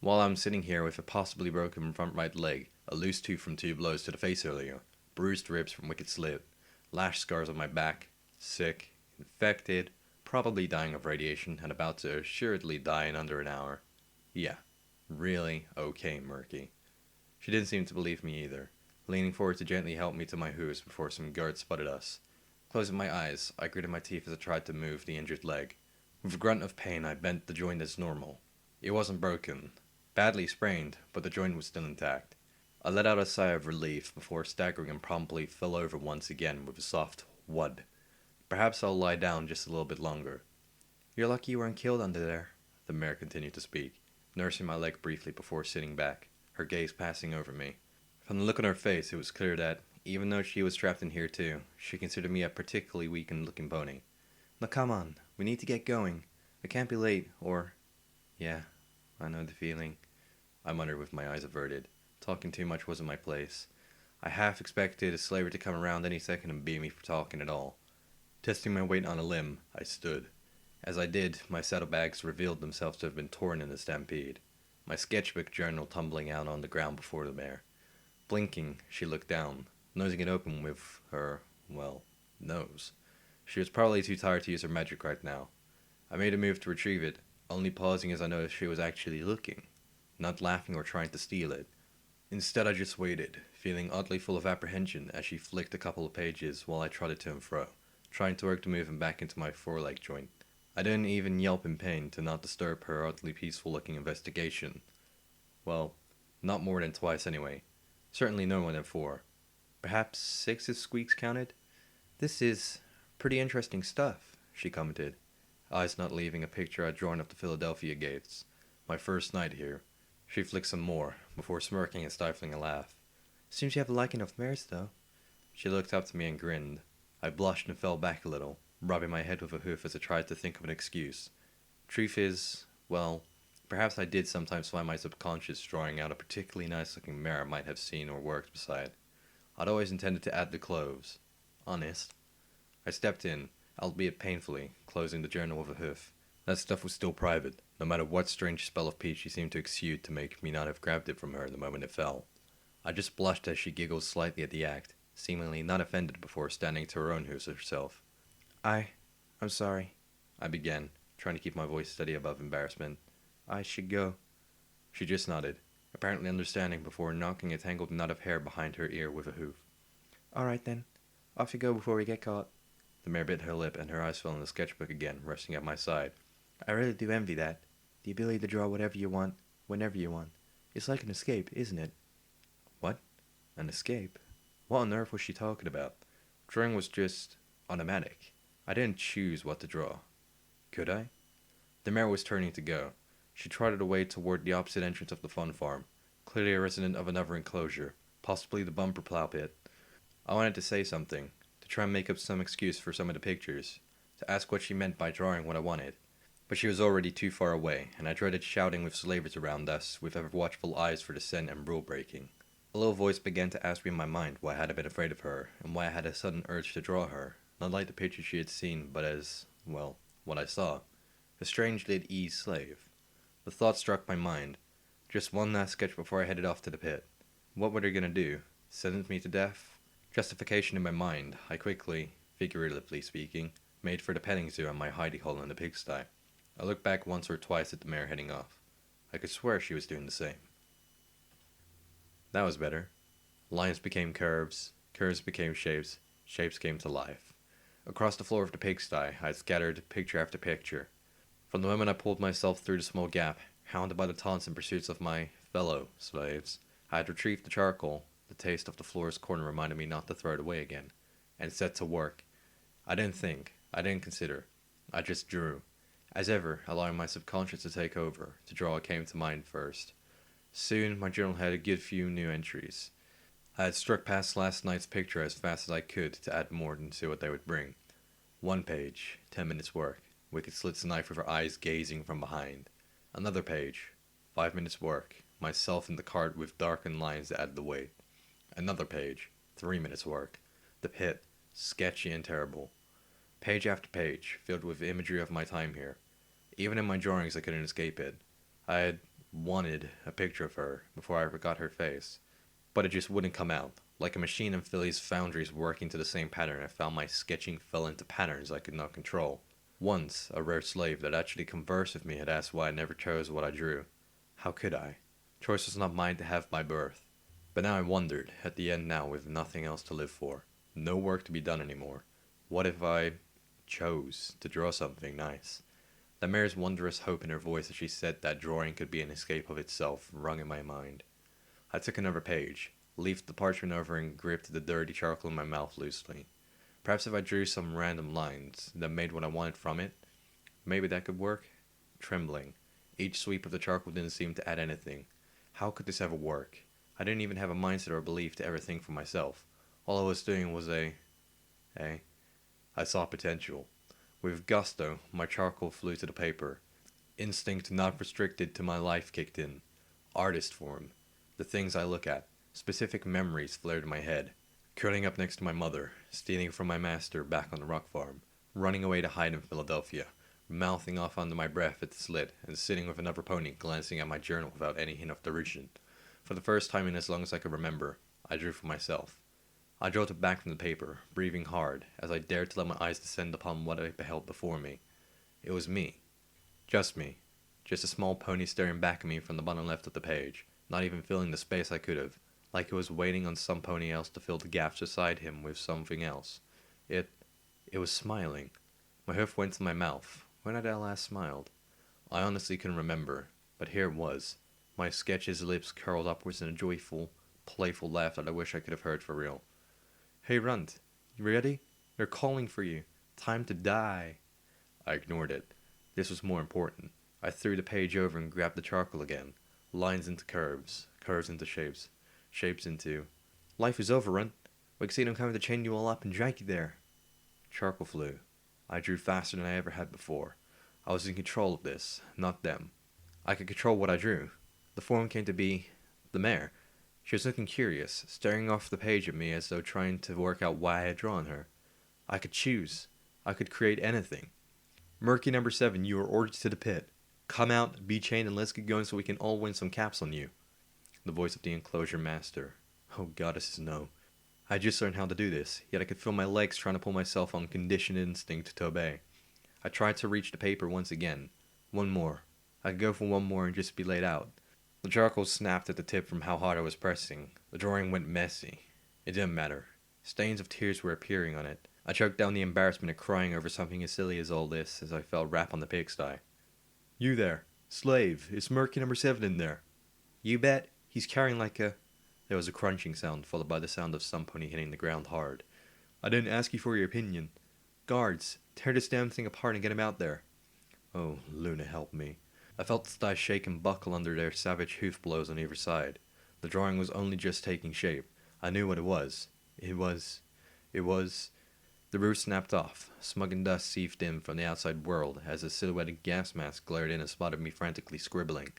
While I'm sitting here with a possibly broken front right leg, a loose tooth from 2 blows to the face earlier, bruised ribs from wicked slip, lash scars on my back, sick, infected, probably dying of radiation, and about to assuredly die in under an hour. Yeah, really okay, Murky. She didn't seem to believe me either, leaning forward to gently help me to my hooves before some guards spotted us. Closing my eyes, I gritted my teeth as I tried to move the injured leg. With a grunt of pain, I bent the joint as normal. It wasn't broken. Badly sprained, but the joint was still intact. I let out a sigh of relief before staggering and promptly fell over once again with a soft whud. Perhaps I'll lie down just a little bit longer. You're lucky you weren't killed under there, the mare continued to speak, nursing my leg briefly before sitting back, her gaze passing over me. From the look on her face, it was clear that, even though she was trapped in here too, she considered me a particularly weakened-looking pony. Now come on, we need to get going. I can't be late, or... Yeah, I know the feeling, I muttered with my eyes averted. Talking too much wasn't my place. I half expected a slaver to come around any second and beat me for talking at all. Testing my weight on a limb, I stood. As I did, my saddlebags revealed themselves to have been torn in the stampede, my sketchbook journal tumbling out on the ground before the mare. Blinking, she looked down, nosing it open with her, well, nose. She was probably too tired to use her magic right now. I made a move to retrieve it, only pausing as I noticed she was actually looking, not laughing or trying to steal it. Instead, I just waited, feeling oddly full of apprehension as she flicked a couple of pages while I trotted to and fro, trying to work the movement back into my foreleg joint. I didn't even yelp in pain to not disturb her oddly peaceful-looking investigation. Well, not more than twice anyway. Certainly no more than 4. Perhaps 6 if squeaks counted? This is pretty interesting stuff, she commented, eyes not leaving a picture I'd drawn of the Philadelphia gates. My first night here. She flicked some more, before smirking and stifling a laugh. Seems you have a liking of mares, though. She looked up to me and grinned. I blushed and fell back a little, rubbing my head with a hoof as I tried to think of an excuse. Truth is, well, perhaps I did sometimes find my subconscious drawing out a particularly nice-looking mare I might have seen or worked beside. I'd always intended to add the cloves. Honest. I stepped in, albeit painfully, closing the journal with a hoof. That stuff was still private, no matter what strange spell of peace she seemed to exude to make me not have grabbed it from her the moment it fell. I just blushed as she giggled slightly at the act, seemingly not offended before standing to her own hooves herself. I'm sorry, I began, trying to keep my voice steady above embarrassment. I should go. She just nodded, apparently understanding before knocking a tangled knot of hair behind her ear with a hoof. All right then, off you go before we get caught. The mare bit her lip and her eyes fell on the sketchbook again, resting at my side. I really do envy that. The ability to draw whatever you want, whenever you want. It's like an escape, isn't it? What? An escape? What on earth was she talking about? Drawing was just automatic. I didn't choose what to draw. Could I? The mare was turning to go. She trotted away toward the opposite entrance of the fun farm, clearly a resident of another enclosure, possibly the bumper plow pit. I wanted to say something, to try and make up some excuse for some of the pictures, to ask what she meant by drawing what I wanted. But she was already too far away, and I dreaded shouting with slavers around us, with ever watchful eyes for dissent and rule-breaking. A little voice began to ask me in my mind why I had been afraid of her, and why I had a sudden urge to draw her, not like the picture she had seen, but as, well, what I saw. A strangely at ease slave. The thought struck my mind. Just one last sketch before I headed off to the pit. What were they gonna do? Sentence me to death? Justification in my mind, I quickly, figuratively speaking, made for the petting zoo and my hidey hole in the pigsty. I looked back once or twice at the mare heading off. I could swear she was doing the same. That was better. Lines became curves, curves became shapes, shapes came to life. Across the floor of the pigsty, I had scattered picture after picture. From the moment I pulled myself through the small gap, hounded by the taunts and pursuits of my fellow slaves, I had retrieved the charcoal. The taste of the floor's corner reminded me not to throw it away again, and set to work. I didn't think, I didn't consider, I just drew. As ever, allowing my subconscious to take over, to draw what came to mind first. Soon, my journal had a good few new entries. I had struck past last night's picture as fast as I could to add more and see what they would bring. 1 page, 10 minutes work. Wicked slits a knife with her eyes gazing from behind. Another page, 5 minutes work. Myself in the cart with darkened lines that added the weight. Another page, 3 minutes work. The pit, sketchy and terrible. Page after page, filled with imagery of my time here. Even in my drawings I couldn't escape it. I had wanted a picture of her before I ever got her face. But it just wouldn't come out. Like a machine in Philly's foundries working to the same pattern, I found my sketching fell into patterns I could not control. Once, a rare slave that actually conversed with me had asked why I never chose what I drew. How could I? Choice was not mine to have by birth. But now I wondered, at the end now with nothing else to live for. No work to be done anymore. What if I chose to draw something nice? The mare's wondrous hope in her voice as she said that drawing could be an escape of itself rung in my mind. I took another page, leafed the parchment over and gripped the dirty charcoal in my mouth loosely. Perhaps if I drew some random lines that made what I wanted from it, maybe that could work? Trembling. Each sweep of the charcoal didn't seem to add anything. How could this ever work? I didn't even have a mindset or a belief to ever think for myself. All I was doing was I saw potential. With gusto, my charcoal flew to the paper. Instinct not restricted to my life kicked in. Artist form. The things I look at. Specific memories flared in my head. Curling up next to my mother, stealing from my master back on the rock farm, running away to hide in Philadelphia, mouthing off under my breath at the slit, and sitting with another pony glancing at my journal without any hint of derision. For the first time in as long as I could remember, I drew for myself. I jolted back from the paper, breathing hard, as I dared to let my eyes descend upon what I beheld before me. It was me. Just me. Just a small pony staring back at me from the bottom left of the page, not even filling the space I could have, like it was waiting on some pony else to fill the gaps beside him with something else. It was smiling. My hoof went to my mouth. When had I last smiled? I honestly couldn't remember, but here it was. My sketch's lips curled upwards in a joyful, playful laugh that I wish I could have heard for real. Hey Runt, you ready? They're calling for you. Time to die. I ignored it. This was more important. I threw the page over and grabbed the charcoal again. Lines into curves, curves into shapes, shapes into... Life is over, Runt. We can see them coming to chain you all up and drag you there. Charcoal flew. I drew faster than I ever had before. I was in control of this, not them. I could control what I drew. The form came to be the mare. She was looking curious, staring off the page at me as though trying to work out why I had drawn her. I could choose. I could create anything. Murky Number 7, you are ordered to the pit. Come out, be chained, and let's get going so we can all win some caps on you. The voice of the enclosure master. Oh, goddesses, no. I had just learned how to do this, yet I could feel my legs trying to pull myself on conditioned instinct to obey. I tried to reach the paper once again. One more. I could go for one more and just be laid out. The charcoal snapped at the tip from how hard I was pressing. The drawing went messy. It didn't matter. Stains of tears were appearing on it. I choked down the embarrassment of crying over something as silly as all this as I fell rap on the pigsty. You there. Slave, it's Murky Number 7 in there. You bet. He's carrying like a... There was a crunching sound, followed by the sound of some pony hitting the ground hard. I didn't ask you for your opinion. Guards, tear this damn thing apart and get him out there. Oh, Luna, help me. I felt the thighs shake and buckle under their savage hoof blows on either side. The drawing was only just taking shape. I knew what it was. It was... The roof snapped off. Smug and dust seeped in from the outside world as a silhouetted gas mask glared in and spotted me frantically scribbling.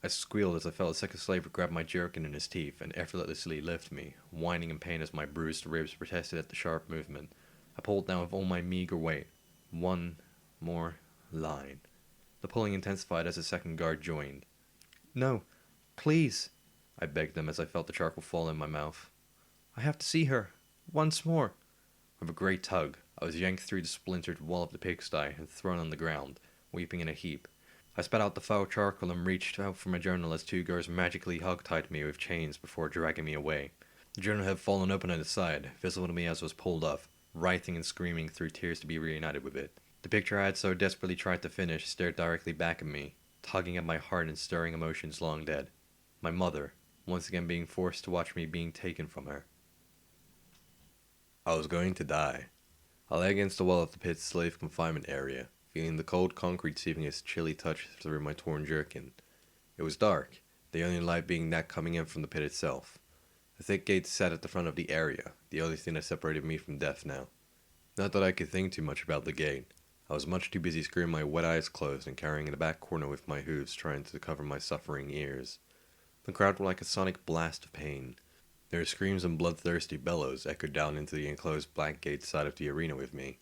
I squealed as I felt a second slave grab my jerkin in his teeth and effortlessly lift me, whining in pain as my bruised ribs protested at the sharp movement. I pulled down with all my meager weight. One more line. The pulling intensified as a second guard joined. No, please, I begged them as I felt the charcoal fall in my mouth. I have to see her. Once more. With a great tug, I was yanked through the splintered wall of the pigsty and thrown on the ground, weeping in a heap. I spat out the foul charcoal and reached out for my journal as two guards magically hog-tied me with chains before dragging me away. The journal had fallen open on its side, visible to me as it was pulled off, writhing and screaming through tears to be reunited with it. The picture I had so desperately tried to finish stared directly back at me, tugging at my heart and stirring emotions long dead. My mother, once again being forced to watch me being taken from her. I was going to die. I lay against the wall of the pit's slave confinement area, feeling the cold concrete seeping its chilly touch through my torn jerkin. It was dark, the only light being that coming in from the pit itself. A thick gate sat at the front of the area, the only thing that separated me from death now. Not that I could think too much about the gate. I was much too busy screwing my wet eyes closed and carrying in the back corner with my hooves trying to cover my suffering ears. The crowd were like a sonic blast of pain. Their screams and bloodthirsty bellows echoed down into the enclosed black gate side of the arena with me.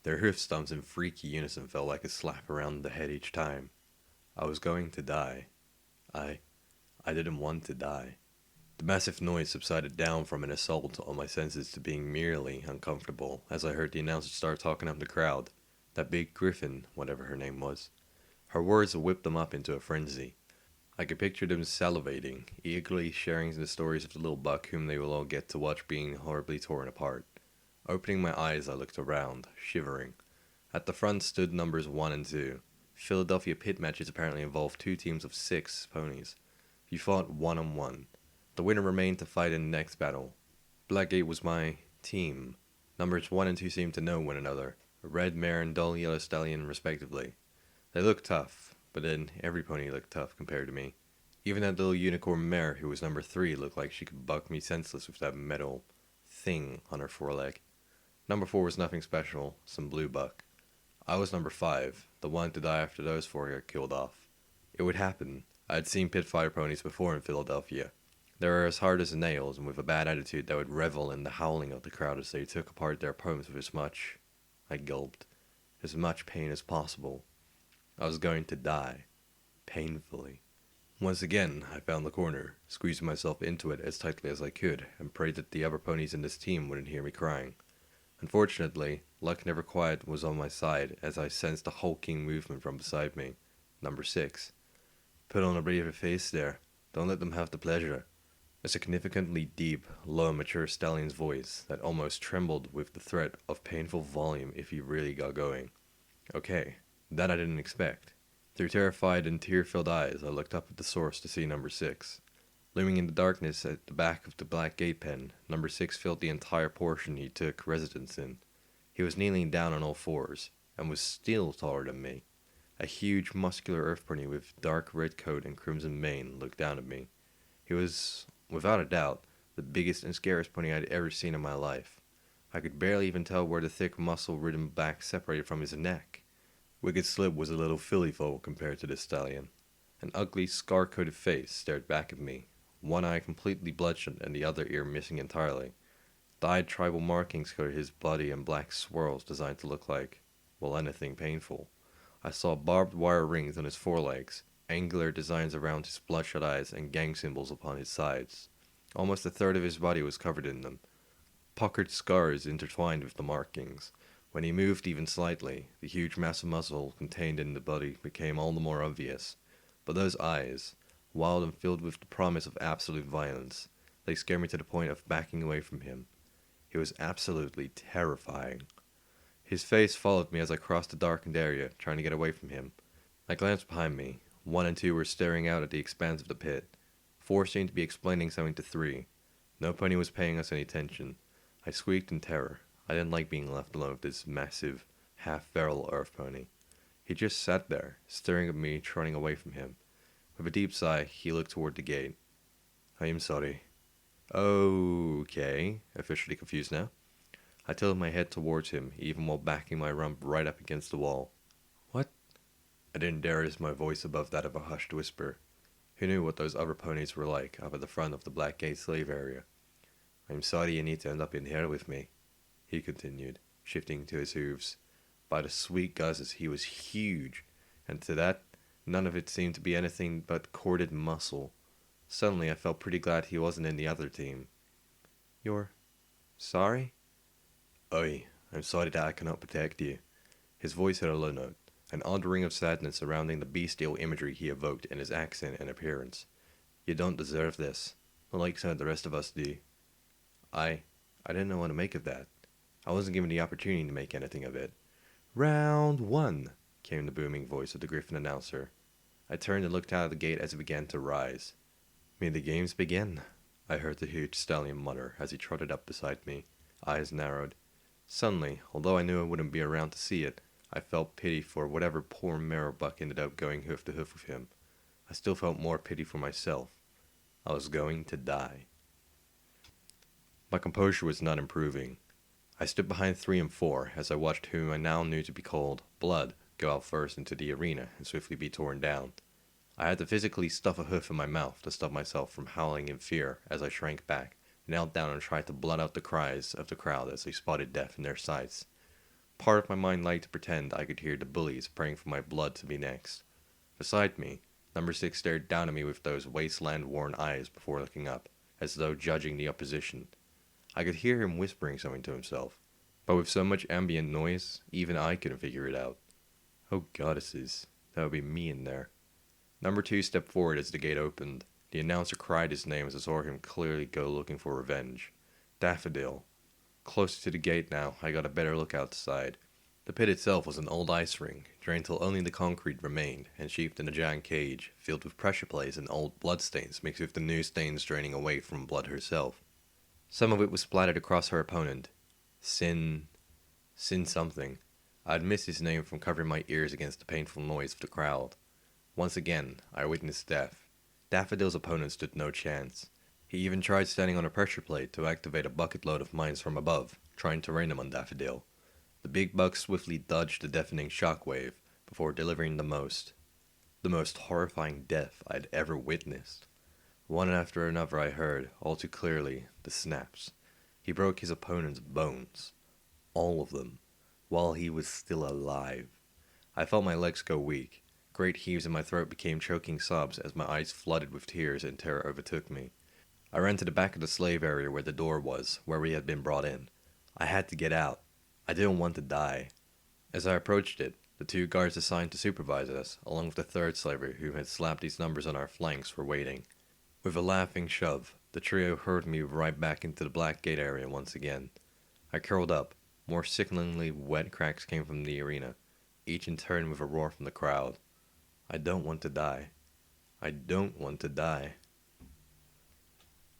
Their hoof stumps in freaky unison felt like a slap around the head each time. I was going to die. I didn't want to die. The massive noise subsided down from an assault on my senses to being merely uncomfortable as I heard the announcer start talking up the crowd. That big griffin, whatever her name was. Her words whipped them up into a frenzy. I could picture them salivating, eagerly sharing the stories of the little buck whom they will all get to watch being horribly torn apart. Opening my eyes, I looked around, shivering. At the front stood numbers 1 and 2. Philadelphia pit matches apparently involved 2 teams of 6 ponies. You fought 1-on-1. The winner remained to fight in the next battle. Blackgate was my team. Numbers 1 and 2 seemed to know one another, a red mare and dull yellow stallion respectively. They looked tough, but then every pony looked tough compared to me. Even that little unicorn mare who was number 3 looked like she could buck me senseless with that metal thing on her foreleg. Number 4 was nothing special, some blue buck. I was number 5, the one to die after those 4 got killed off. It would happen. I had seen pit fire ponies before in Philadelphia. They were as hard as nails and with a bad attitude that would revel in the howling of the crowd as they took apart their opponents with I gulped, as much pain as possible. I was going to die. Painfully. Once again, I found the corner, squeezing myself into it as tightly as I could, and prayed that the other ponies in this team wouldn't hear me crying. Unfortunately, luck never quite was on my side as I sensed a hulking movement from beside me. Number 6. Put on a braver face there. Don't let them have the pleasure. A significantly deep, low, mature stallion's voice that almost trembled with the threat of painful volume if he really got going. Okay, that I didn't expect. Through terrified and tear-filled eyes, I looked up at the source to see number 6. Looming in the darkness at the back of the black gate pen, number 6 filled the entire portion he took residence in. He was kneeling down on all fours, and was still taller than me. A huge, muscular earth pony with dark red coat and crimson mane looked down at me. He was, without a doubt, the biggest and scariest pony I'd ever seen in my life. I could barely even tell where the thick, muscle-ridden back separated from his neck. Wicked Slip was a little filly foal compared to this stallion. An ugly, scar-coated face stared back at me, one eye completely bloodshot and the other ear missing entirely. Dyed tribal markings coated his body and black swirls designed to look like, well, anything painful. I saw barbed wire rings on his forelegs, angular designs around his bloodshot eyes, and gang symbols upon his sides. Almost a third of his body was covered in them. Puckered scars intertwined with the markings. When he moved even slightly, the huge mass of muscle contained in the body became all the more obvious. But those eyes, wild and filled with the promise of absolute violence, they scared me to the point of backing away from him. He was absolutely terrifying. His face followed me as I crossed the darkened area, trying to get away from him. I glanced behind me. 1 and 2 were staring out at the expanse of the pit. 4 seemed to be explaining something to 3. No pony was paying us any attention. I squeaked in terror. I didn't like being left alone with this massive, half-feral earth pony. He just sat there, staring at me, trotting away from him. With a deep sigh, he looked toward the gate. I am sorry. Okay, officially confused now. I tilted my head towards him, even while backing my rump right up against the wall. What? I didn't dare raise my voice above that of a hushed whisper. Who knew what those other ponies were like up at the front of the Black Gate slave area? I'm sorry you need to end up in here with me, he continued, shifting to his hooves. By the sweet guzzes, he was huge, and to that, none of it seemed to be anything but corded muscle. Suddenly I felt pretty glad he wasn't in the other team. You're sorry? Oi, I'm sorry that I cannot protect you. His voice had a low note, an odd ring of sadness surrounding the bestial imagery he evoked in his accent and appearance. You don't deserve this, not like some of the rest of us do. I didn't know what to make of that. I wasn't given the opportunity to make anything of it. Round one, came the booming voice of the Griffin announcer. I turned and looked out of the gate as it began to rise. May the games begin, I heard the huge stallion mutter as he trotted up beside me, eyes narrowed. Suddenly, although I knew I wouldn't be around to see it, I felt pity for whatever poor marrowbuck ended up going hoof to hoof with him. I still felt more pity for myself. I was going to die. My composure was not improving. I stood behind 3 and 4 as I watched whom I now knew to be called Blood go out first into the arena and swiftly be torn down. I had to physically stuff a hoof in my mouth to stop myself from howling in fear as I shrank back, knelt down and tried to blot out the cries of the crowd as they spotted death in their sights. Part of my mind liked to pretend I could hear the bullies praying for my blood to be next. Beside me, number 6 stared down at me with those wasteland-worn eyes before looking up, as though judging the opposition. I could hear him whispering something to himself, but with so much ambient noise, even I couldn't figure it out. Oh goddesses, that would be me in there. Number 2 stepped forward as the gate opened. The announcer cried his name as I saw him clearly go looking for revenge. Daffodil. Closer to the gate now, I got a better look outside. The pit itself was an old ice ring, drained till only the concrete remained, and sheathed in a giant cage, filled with pressure plates and old bloodstains mixed with the new stains draining away from Blood herself. Some of it was splattered across her opponent. Sin something. I'd missed his name from covering my ears against the painful noise of the crowd. Once again, I witnessed death. Daffodil's opponent stood no chance. He even tried standing on a pressure plate to activate a bucket load of mines from above, trying to rain them on Daffodil. The big buck swiftly dodged the deafening shockwave before delivering the most horrifying death I'd ever witnessed. One after another I heard, all too clearly, the snaps. He broke his opponent's bones. All of them. While he was still alive. I felt my legs go weak. Great heaves in my throat became choking sobs as my eyes flooded with tears and terror overtook me. I ran to the back of the slave area where the door was, where we had been brought in. I had to get out. I didn't want to die. As I approached it, the 2 guards assigned to supervise us, along with the 3rd slaver who had slapped these numbers on our flanks, were waiting. With a laughing shove, the trio hurled me right back into the black gate area once again. I curled up. More sickeningly wet cracks came from the arena, each in turn with a roar from the crowd. I don't want to die. I don't want to die.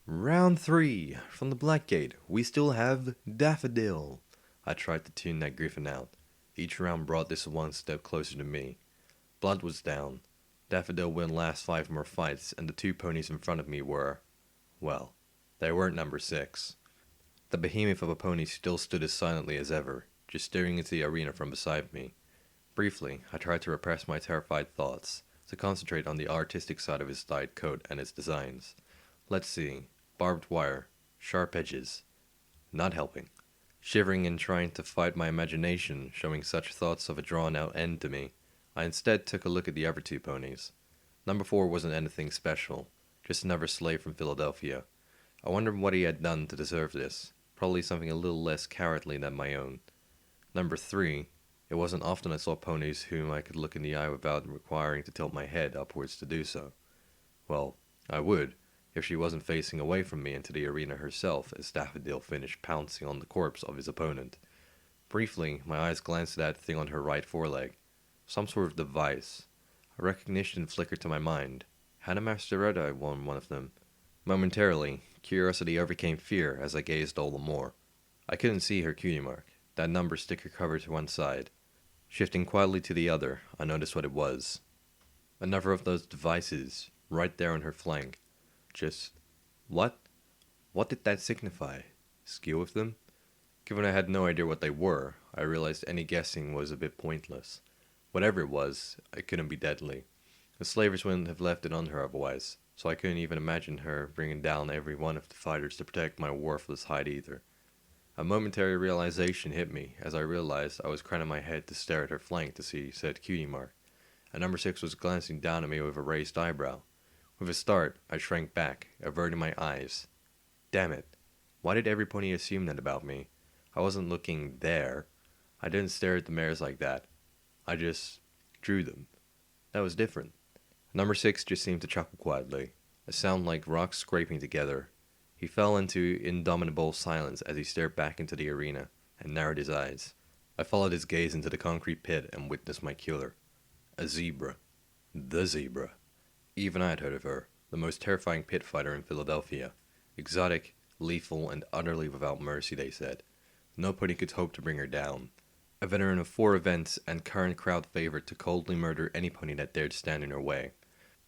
Round 3. From the black gate, we still have Daffodil. I tried to tune that griffin out. Each round brought this one step closer to me. Blood was down. Daffodil wouldn't last 5 more fights, and the 2 ponies in front of me were, well, they weren't number 6. The behemoth of a pony still stood as silently as ever, just staring into the arena from beside me. Briefly, I tried to repress my terrified thoughts, to concentrate on the artistic side of his dyed coat and its designs. Let's see. Barbed wire. Sharp edges. Not helping. Shivering and trying to fight my imagination, showing such thoughts of a drawn-out end to me, I instead took a look at the other 2 ponies. Number 4 wasn't anything special, just another slave from Philadelphia. I wondered what he had done to deserve this. Probably something a little less cowardly than my own. Number 3, it wasn't often I saw ponies whom I could look in the eye without requiring to tilt my head upwards to do so. Well, I would, if she wasn't facing away from me into the arena herself as Daffodil finished pouncing on the corpse of his opponent. Briefly, my eyes glanced at that thing on her right foreleg. Some sort of device. A recognition flickered to my mind. Hadn't Master Red-Eye worn one of them? Momentarily, curiosity overcame fear as I gazed all the more. I couldn't see her cutie mark, that number sticker covered to one side. Shifting quietly to the other, I noticed what it was. Another of those devices, right there on her flank. Just, what? What did that signify? Skill with them? Given I had no idea what they were, I realized any guessing was a bit pointless. Whatever it was, it couldn't be deadly. The slavers wouldn't have left it on her otherwise, so I couldn't even imagine her bringing down every one of the fighters to protect my worthless hide either. A momentary realization hit me as I realized I was craning my head to stare at her flank to see said cutie mark, and number 6 was glancing down at me with a raised eyebrow. With a start, I shrank back, averting my eyes. Damn it. Why did every pony assume that about me? I wasn't looking there. I didn't stare at the mares like that. I just drew them. That was different. Number 6 just seemed to chuckle quietly, a sound like rocks scraping together. He fell into indomitable silence as he stared back into the arena and narrowed his eyes. I followed his gaze into the concrete pit and witnessed my killer. A zebra. The zebra. Even I had heard of her, the most terrifying pit fighter in Philadelphia. Exotic, lethal, and utterly without mercy, they said. Nobody could hope to bring her down. A veteran of 4 events and current crowd favorite to coldly murder any pony that dared stand in her way.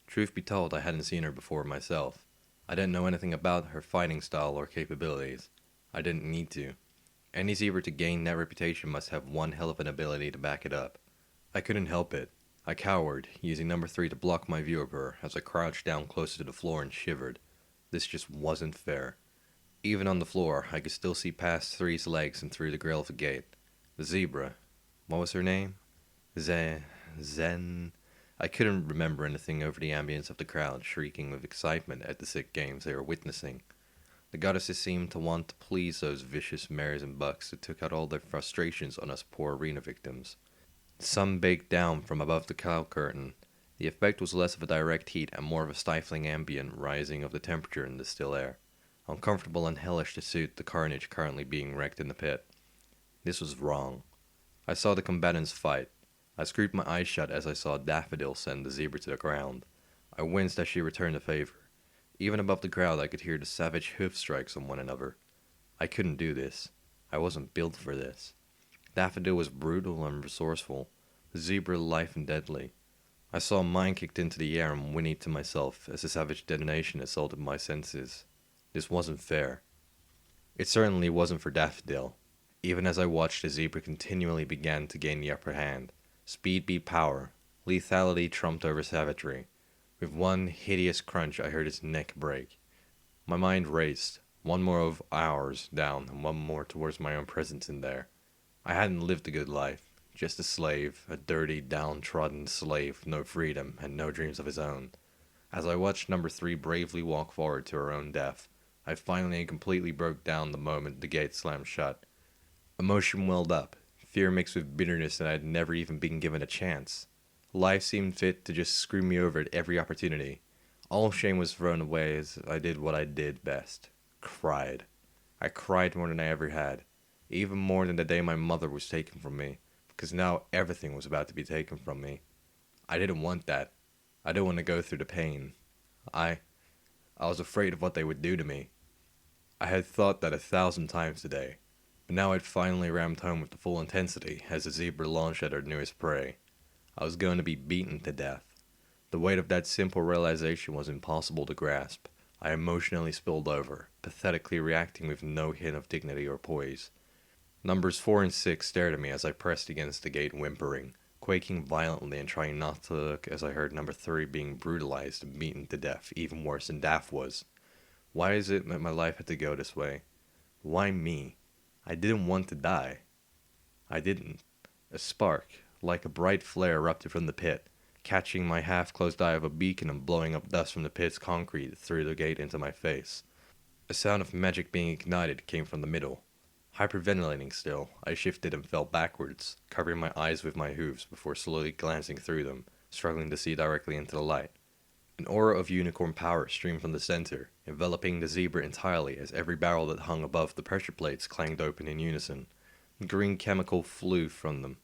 Truth be told, I hadn't seen her before myself. I didn't know anything about her fighting style or capabilities. I didn't need to. Any zebra to gain that reputation must have one hell of an ability to back it up. I couldn't help it. I cowered, using number 3 to block my view of her as I crouched down closer to the floor and shivered. This just wasn't fair. Even on the floor, I could still see past 3's legs and through the grill of the gate. The zebra. What was her name? Zen. I couldn't remember anything over the ambience of the crowd shrieking with excitement at the sick games they were witnessing. The goddesses seemed to want to please those vicious mares and bucks that took out all their frustrations on us poor arena victims. The sun baked down from above the cloud curtain. The effect was less of a direct heat and more of a stifling ambient rising of the temperature in the still air. Uncomfortable and hellish to suit the carnage currently being wreaked in the pit. This was wrong. I saw the combatants fight. I screwed my eyes shut as I saw Daffodil send the zebra to the ground. I winced as she returned the favor. Even above the crowd I could hear the savage hoof strikes on one another. I couldn't do this. I wasn't built for this. Daffodil was brutal and resourceful. The zebra life and deadly. I saw mine kicked into the air and whinnied to myself as the savage detonation assaulted my senses. This wasn't fair. It certainly wasn't for Daffodil. Even as I watched, the zebra continually began to gain the upper hand. Speed beat power. Lethality trumped over savagery. With one hideous crunch, I heard its neck break. My mind raced. One more of ours down, and one more towards my own presence in there. I hadn't lived a good life. Just a slave, a dirty, downtrodden slave with no freedom and no dreams of his own. As I watched number 3 bravely walk forward to her own death, I finally and completely broke down the moment the gate slammed shut. Emotion welled up, fear mixed with bitterness that I had never even been given a chance. Life seemed fit to just screw me over at every opportunity. All shame was thrown away as I did what I did best. Cried. I cried more than I ever had. Even more than the day my mother was taken from me, because now everything was about to be taken from me. I didn't want that. I didn't want to go through the pain. I was afraid of what they would do to me. I had thought that 1,000 times today, but now it finally rammed home with the full intensity as the zebra launched at her newest prey. I was going to be beaten to death. The weight of that simple realization was impossible to grasp. I emotionally spilled over, pathetically reacting with no hint of dignity or poise. Numbers 4 and 6 stared at me as I pressed against the gate whimpering, quaking violently and trying not to look as I heard number 3 being brutalized and beaten to death, even worse than Daff was. Why is it that my life had to go this way? Why me? I didn't want to die. I didn't. A spark, like a bright flare, erupted from the pit, catching my half-closed eye of a beacon and blowing up dust from the pit's concrete through the gate into my face. A sound of magic being ignited came from the middle. Hyperventilating still, I shifted and fell backwards, covering my eyes with my hooves before slowly glancing through them, struggling to see directly into the light. An aura of unicorn power streamed from the center, enveloping the zebra entirely as every barrel that hung above the pressure plates clanged open in unison. Green chemical flew from them,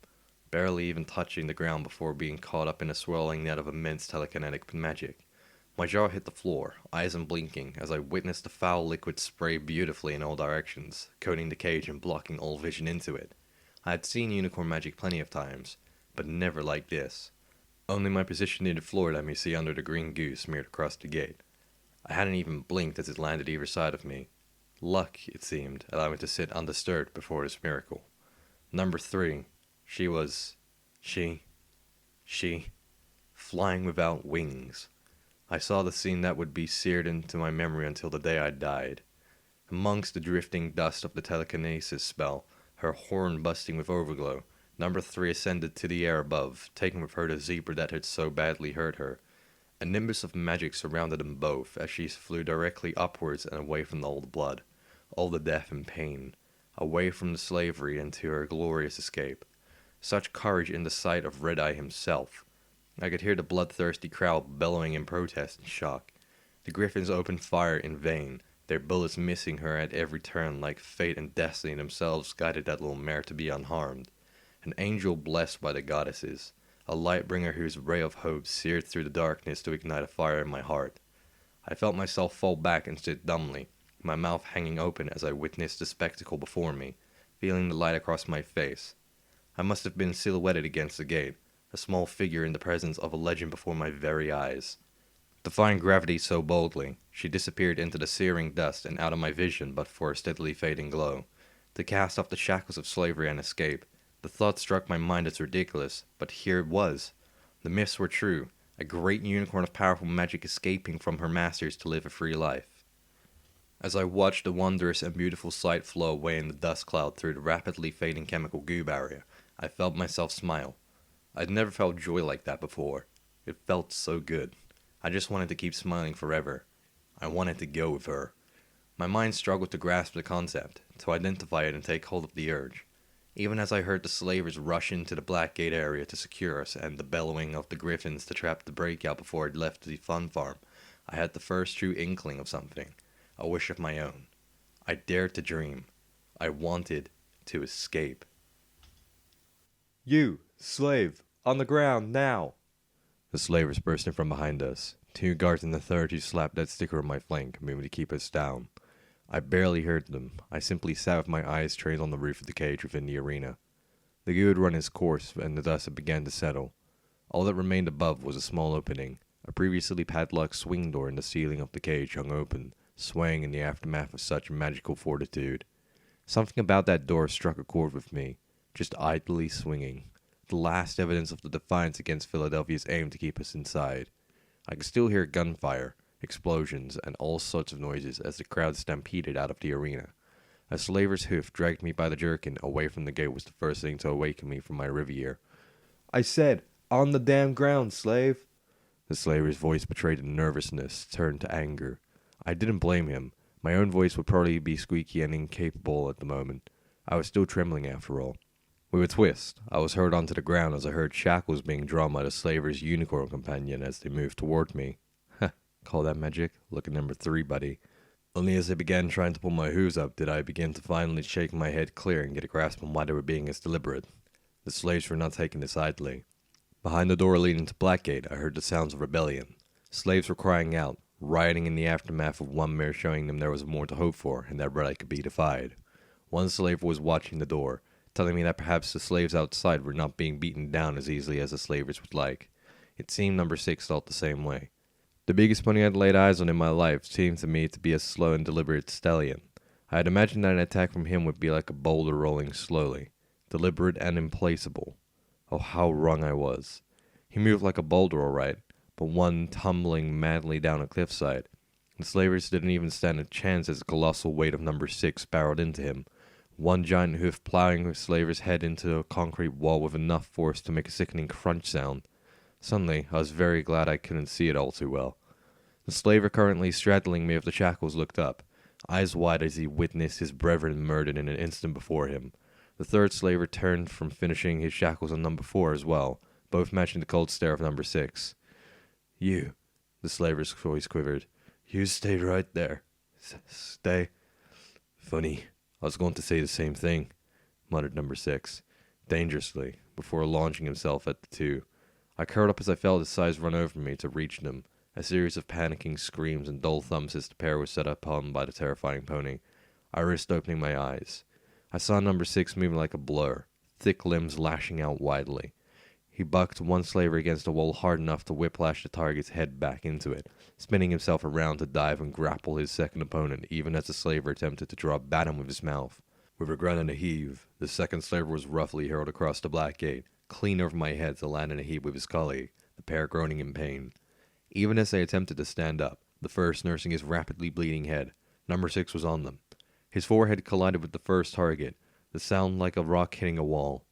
barely even touching the ground before being caught up in a swirling net of immense telekinetic magic. My jaw hit the floor, eyes unblinking, as I witnessed the foul liquid spray beautifully in all directions, coating the cage and blocking all vision into it. I had seen unicorn magic plenty of times, but never like this. Only my position near the floor let me see under the green goo smeared across the gate. I hadn't even blinked as it landed either side of me. Luck, it seemed, allowed me to sit undisturbed before this miracle. Number 3. She, flying without wings. I saw the scene that would be seared into my memory until the day I died. Amongst the drifting dust of the telekinesis spell, her horn busting with overglow, number 3 ascended to the air above, taking with her the zebra that had so badly hurt her. A nimbus of magic surrounded them both as she flew directly upwards and away from all the blood, all the death and pain, away from the slavery and to her glorious escape. Such courage in the sight of Red-Eye himself. I could hear the bloodthirsty crowd bellowing in protest and shock. The griffins opened fire in vain, their bullets missing her at every turn like fate and destiny themselves guided that little mare to be unharmed. An angel blessed by the goddesses, a light bringer whose ray of hope seared through the darkness to ignite a fire in my heart. I felt myself fall back and sit dumbly, my mouth hanging open as I witnessed the spectacle before me, feeling the light across my face. I must have been silhouetted against the gate, a small figure in the presence of a legend before my very eyes. Defying gravity so boldly, she disappeared into the searing dust and out of my vision but for a steadily fading glow. To cast off the shackles of slavery and escape, the thought struck my mind as ridiculous, but here it was. The myths were true, a great unicorn of powerful magic escaping from her masters to live a free life. As I watched the wondrous and beautiful sight flow away in the dust cloud through the rapidly fading chemical goo barrier, I felt myself smile. I'd never felt joy like that before. It felt so good. I just wanted to keep smiling forever. I wanted to go with her. My mind struggled to grasp the concept, to identify it and take hold of the urge. Even as I heard the slavers rush into the Black Gate area to secure us and the bellowing of the griffins to trap the breakout before it left the fun farm, I had the first true inkling of something, a wish of my own. I dared to dream. I wanted to escape. "You, slave, on the ground, now!" The slavers burst in from behind us. 2 guards in the third who slapped that sticker on my flank, moving to keep us down. I barely heard them. I simply sat with my eyes trained on the roof of the cage within the arena. The goo had run its course, and the dust had begun to settle. All that remained above was a small opening. A previously padlocked swing door in the ceiling of the cage hung open, swaying in the aftermath of such magical fortitude. Something about that door struck a chord with me, just idly swinging. The last evidence of the defiance against Philadelphia's aim to keep us inside. I could still hear gunfire, explosions, and all sorts of noises as the crowd stampeded out of the arena. A slaver's hoof dragged me by the jerkin away from the gate was the first thing to awaken me from my riviere. "I said, on the damn ground, slave!" The slaver's voice betrayed a nervousness turned to anger. I didn't blame him. My own voice would probably be squeaky and incapable at the moment. I was still trembling after all. With a twist, I was hurled onto the ground as I heard shackles being drawn by the slaver's unicorn companion as they moved toward me. Heh, call that magic? Look at number 3, buddy. Only as they began trying to pull my hooves up did I begin to finally shake my head clear and get a grasp on why they were being as deliberate. The slaves were not taking this idly. Behind the door leading to Blackgate, I heard the sounds of rebellion. Slaves were crying out, rioting in the aftermath of one mare showing them there was more to hope for and that right could be defied. One slave was watching the door, telling me that perhaps the slaves outside were not being beaten down as easily as the slavers would like. It seemed number 6 felt the same way. The biggest pony I'd laid eyes on in my life seemed to me to be a slow and deliberate stallion. I had imagined that an attack from him would be like a boulder rolling slowly, deliberate and implacable. Oh, how wrong I was. He moved like a boulder, all right, but one tumbling madly down a cliffside. The slavers didn't even stand a chance as the colossal weight of number 6 barreled into him. One giant hoof plowing the slaver's head into a concrete wall with enough force to make a sickening crunch sound. Suddenly, I was very glad I couldn't see it all too well. The slaver currently straddling me with the shackles looked up, eyes wide as he witnessed his brethren murdered in an instant before him. The third slaver turned from finishing his shackles on number 4 as well, both matching the cold stare of number 6. "You," the slaver's voice quivered. "You stay right there. Stay." "Funny. I was going to say the same thing," muttered number 6, dangerously, before launching himself at the 2. I curled up as I felt his size run over me to reach them, a series of panicking screams and dull thumps as the pair was set upon by the terrifying pony. I risked opening my eyes. I saw number 6 moving like a blur, thick limbs lashing out widely. He bucked one slaver against the wall hard enough to whiplash the target's head back into it, spinning himself around to dive and grapple his second opponent, even as the slaver attempted to draw bat him with his mouth. With a grunt and a heave, the second slaver was roughly hurled across the black gate, clean over my head to land in a heap with his colleague, the pair groaning in pain. Even as they attempted to stand up, the first nursing his rapidly bleeding head, number 6 was on them. His forehead collided with the first target, the sound like a rock hitting a wall.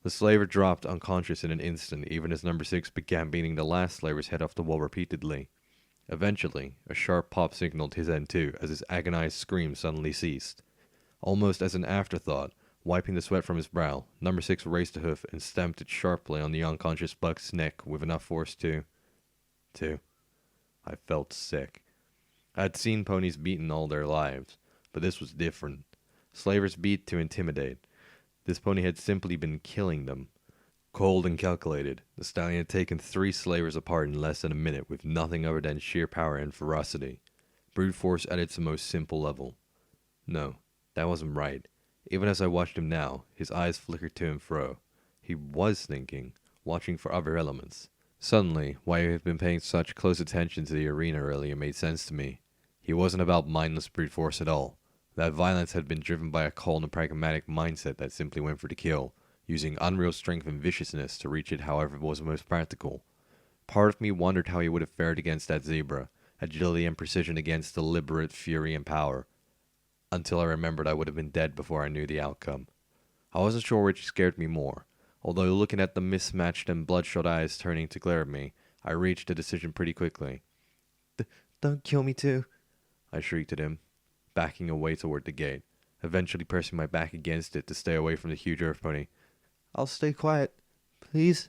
The slaver dropped unconscious in an instant, even as number 6 began beating the last slaver's head off the wall repeatedly. Eventually, a sharp pop signaled his end too, as his agonized scream suddenly ceased. Almost as an afterthought, wiping the sweat from his brow, number 6 raised a hoof and stamped it sharply on the unconscious buck's neck with enough force to... I felt sick. I'd seen ponies beaten all their lives, but this was different. Slavers beat to intimidate. This pony had simply been killing them. Cold and calculated, the stallion had taken 3 slavers apart in less than a minute with nothing other than sheer power and ferocity. Brute force at its most simple level. No, that wasn't right. Even as I watched him now, his eyes flickered to and fro. He was thinking, watching for other elements. Suddenly, why I had been paying such close attention to the arena earlier made sense to me. He wasn't about mindless brute force at all. That violence had been driven by a cold and pragmatic mindset that simply went for the kill, using unreal strength and viciousness to reach it however was most practical. Part of me wondered how he would have fared against that zebra, agility and precision against deliberate fury and power, until I remembered I would have been dead before I knew the outcome. I wasn't sure which scared me more, although looking at the mismatched and bloodshot eyes turning to glare at me, I reached a decision pretty quickly. Don't kill me too, I shrieked at him, backing away toward the gate, eventually pressing my back against it to stay away from the huge earth pony. I'll stay quiet, please.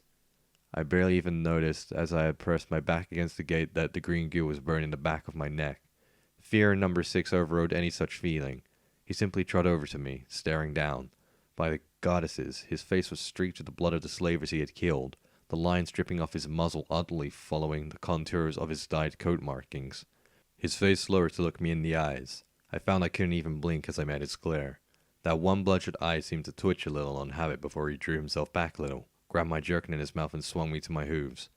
I barely even noticed as I had pressed my back against the gate that the green goo was burning the back of my neck. Fear in number 6 overrode any such feeling. He simply trotted over to me, staring down. By the goddesses, his face was streaked with the blood of the slavers he had killed, the lines dripping off his muzzle oddly following the contours of his dyed coat markings. His face lowered to look me in the eyes. I found I couldn't even blink as I met his glare. That one bloodshot eye seemed to twitch a little on habit before he drew himself back a little, grabbed my jerkin in his mouth and swung me to my hooves.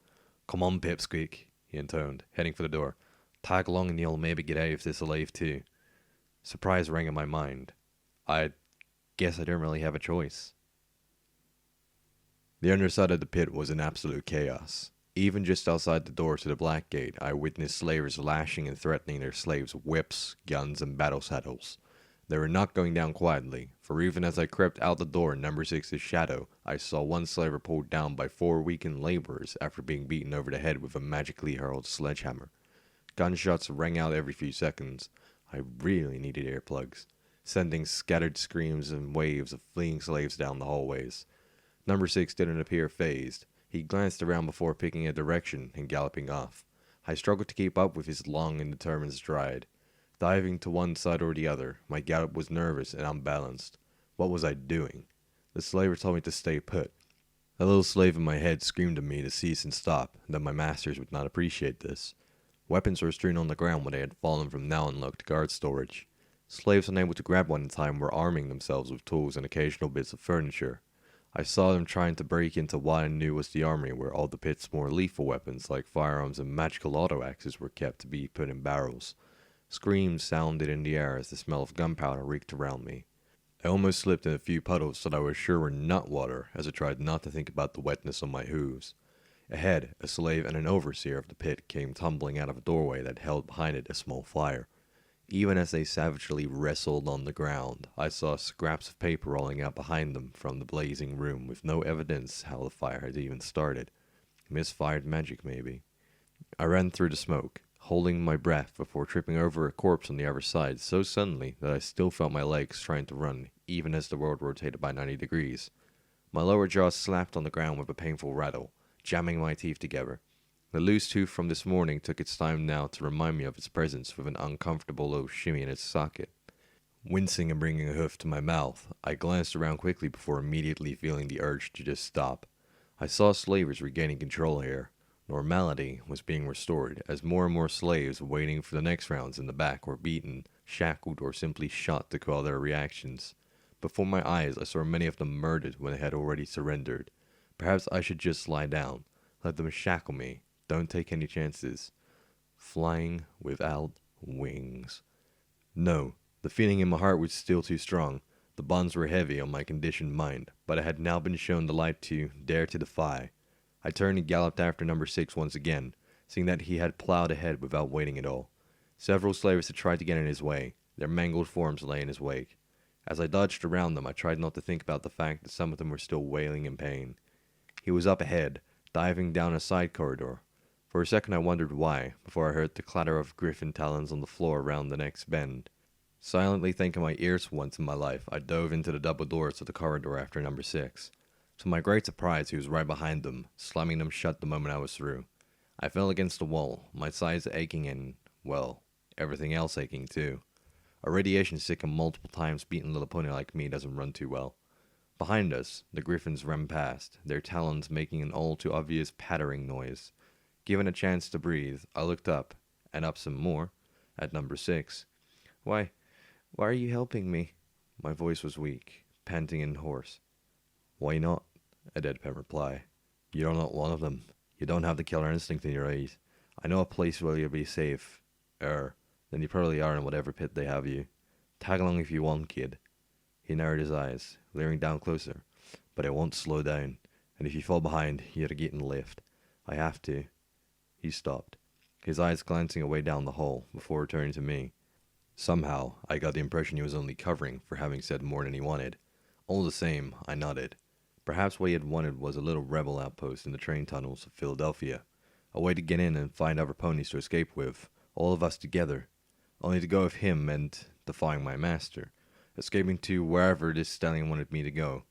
Come on, Pipsqueak, he intoned, heading for the door. Tag along and you'll maybe get out of this alive too. Surprise rang in my mind. I guess I don't really have a choice. The underside of the pit was in absolute chaos. Even just outside the door to the Black Gate, I witnessed slavers lashing and threatening their slaves with whips, guns, and battle saddles. They were not going down quietly, for even as I crept out the door in number 6's shadow, I saw one slaver pulled down by 4 weakened laborers after being beaten over the head with a magically hurled sledgehammer. Gunshots rang out every few seconds. I really needed earplugs, sending scattered screams and waves of fleeing slaves down the hallways. Number 6 didn't appear phased. He glanced around before picking a direction and galloping off. I struggled to keep up with his long and determined stride. Diving to one side or the other, my gallop was nervous and unbalanced. What was I doing? The slaver told me to stay put. A little slave in my head screamed at me to cease and stop, and that my masters would not appreciate this. Weapons were strewn on the ground where they had fallen from now unlocked guard storage. Slaves unable to grab one in time were arming themselves with tools and occasional bits of furniture. I saw them trying to break into what I knew was the armory where all the pit's more lethal weapons like firearms and magical auto-axes were kept to be put in barrels. Screams sounded in the air as the smell of gunpowder reeked around me. I almost slipped in a few puddles that I was sure were not water as I tried not to think about the wetness on my hooves. Ahead, a slave and an overseer of the pit came tumbling out of a doorway that held behind it a small fire. Even as they savagely wrestled on the ground, I saw scraps of paper rolling out behind them from the blazing room with no evidence how the fire had even started. Misfired magic, maybe. I ran through the smoke, holding my breath before tripping over a corpse on the other side so suddenly that I still felt my legs trying to run, even as the world rotated by 90 degrees. My lower jaw slapped on the ground with a painful rattle, jamming my teeth together. The loose tooth from this morning took its time now to remind me of its presence with an uncomfortable low shimmy in its socket. Wincing and bringing a hoof to my mouth, I glanced around quickly before immediately feeling the urge to just stop. I saw slavers regaining control here. Normality was being restored as more and more slaves waiting for the next rounds in the back were beaten, shackled, or simply shot to quell their reactions. Before my eyes, I saw many of them murdered when they had already surrendered. Perhaps I should just lie down, let them shackle me. Don't take any chances. Flying without wings. No, the feeling in my heart was still too strong. The bonds were heavy on my conditioned mind, but I had now been shown the light to dare to defy. I turned and galloped after number 6 once again, seeing that he had plowed ahead without waiting at all. Several slavers had tried to get in his way. Their mangled forms lay in his wake. As I dodged around them, I tried not to think about the fact that some of them were still wailing in pain. He was up ahead, diving down a side corridor. For a second I wondered why, before I heard the clatter of griffin talons on the floor around the next bend. Silently thanking my ears for once in my life, I dove into the double doors of the corridor after number 6. To my great surprise, he was right behind them, slamming them shut the moment I was through. I fell against the wall, my sides aching and, well, everything else aching too. A radiation sick and multiple times beaten little pony like me doesn't run too well. Behind us, the griffins ran past, their talons making an all too obvious pattering noise. Given a chance to breathe, I looked up, and up some more, at number 6. Why are you helping me? My voice was weak, panting and hoarse. Why not? A deadpan reply. You're not one of them. You don't have the killer instinct in your eyes. I know a place where you'll be safe. Then you probably are in whatever pit they have you. Tag along if you want, kid. He narrowed his eyes, leering down closer. But I won't slow down, and if you fall behind, you're getting the lift. I have to. He stopped, his eyes glancing away down the hall, before returning to me. Somehow, I got the impression he was only covering for having said more than he wanted. All the same, I nodded. Perhaps what he had wanted was a little rebel outpost in the train tunnels of Philadelphia. A way to get in and find other ponies to escape with, all of us together. Only to go with him and defying my master, escaping to wherever this stallion wanted me to go.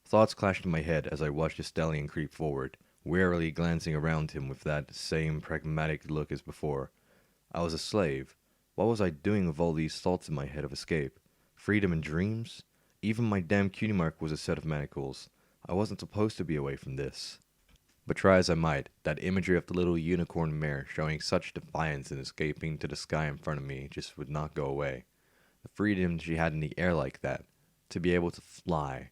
Thoughts clashed in my head as I watched the stallion creep forward, warily glancing around him with that same pragmatic look as before. I was a slave. What was I doing with all these thoughts in my head of escape? Freedom and dreams? Even my damn cutie mark was a set of manacles. I wasn't supposed to be away from this. But try as I might, that imagery of the little unicorn mare showing such defiance and escaping to the sky in front of me just would not go away. The freedom she had in the air like that, to be able to fly.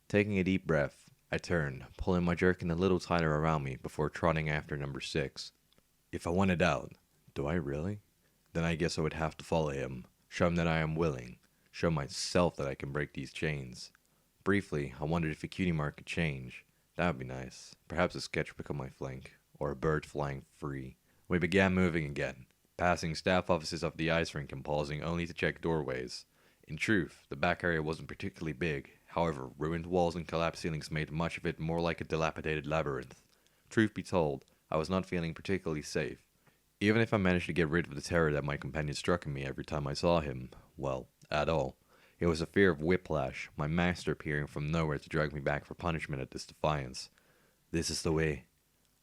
Taking a deep breath, I turned, pulling my jerkin a little tighter around me before trotting after number 6. If I wanted out, do I really? Then I guess I would have to follow him, show him that I am willing, show myself that I can break these chains. Briefly, I wondered if a cutie mark could change. That would be nice. Perhaps a sketch would become my flank, or a bird flying free. We began moving again, passing staff offices of the ice rink and pausing only to check doorways. In truth, the back area wasn't particularly big. However, ruined walls and collapsed ceilings made much of it more like a dilapidated labyrinth. Truth be told, I was not feeling particularly safe. Even if I managed to get rid of the terror that my companion struck in me every time I saw him, well, at all. It was a fear of whiplash, my master appearing from nowhere to drag me back for punishment at this defiance. This is the way.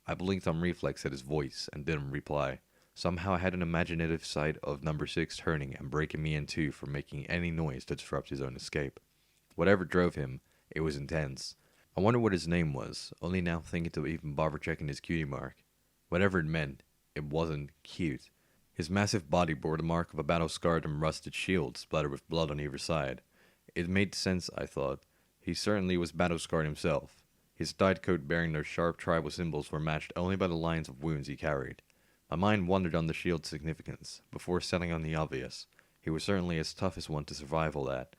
I blinked on reflex at his voice and didn't reply. Somehow I had an imaginative sight of number 6 turning and breaking me in two for making any noise to disrupt his own escape. Whatever drove him, it was intense. I wonder what his name was, only now thinking to even bother checking his cutie mark. Whatever it meant, it wasn't cute. His massive body bore the mark of a battle-scarred and rusted shield splattered with blood on either side. It made sense, I thought. He certainly was battle-scarred himself. His dyed coat bearing those sharp tribal symbols were matched only by the lines of wounds he carried. My mind wandered on the shield's significance, before settling on the obvious. He was certainly as tough as one to survive all that.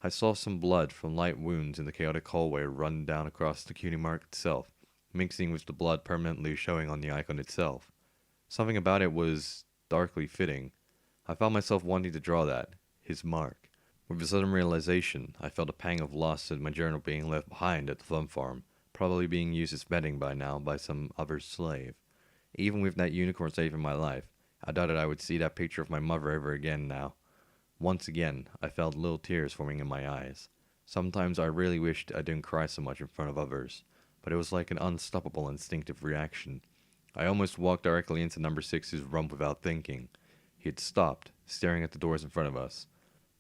I saw some blood from light wounds in the chaotic hallway run down across the cutie mark itself, mixing with the blood permanently showing on the icon itself. Something about it was darkly fitting. I found myself wanting to draw that, his mark. With a sudden realization, I felt a pang of loss at my journal being left behind at the fun farm, probably being used as bedding by now by some other slave. Even with that unicorn saving my life, I doubted I would see that picture of my mother ever again now. Once again, I felt little tears forming in my eyes. Sometimes I really wished I didn't cry so much in front of others, but it was like an unstoppable instinctive reaction. I almost walked directly into number 6's rump without thinking. He had stopped, staring at the doors in front of us.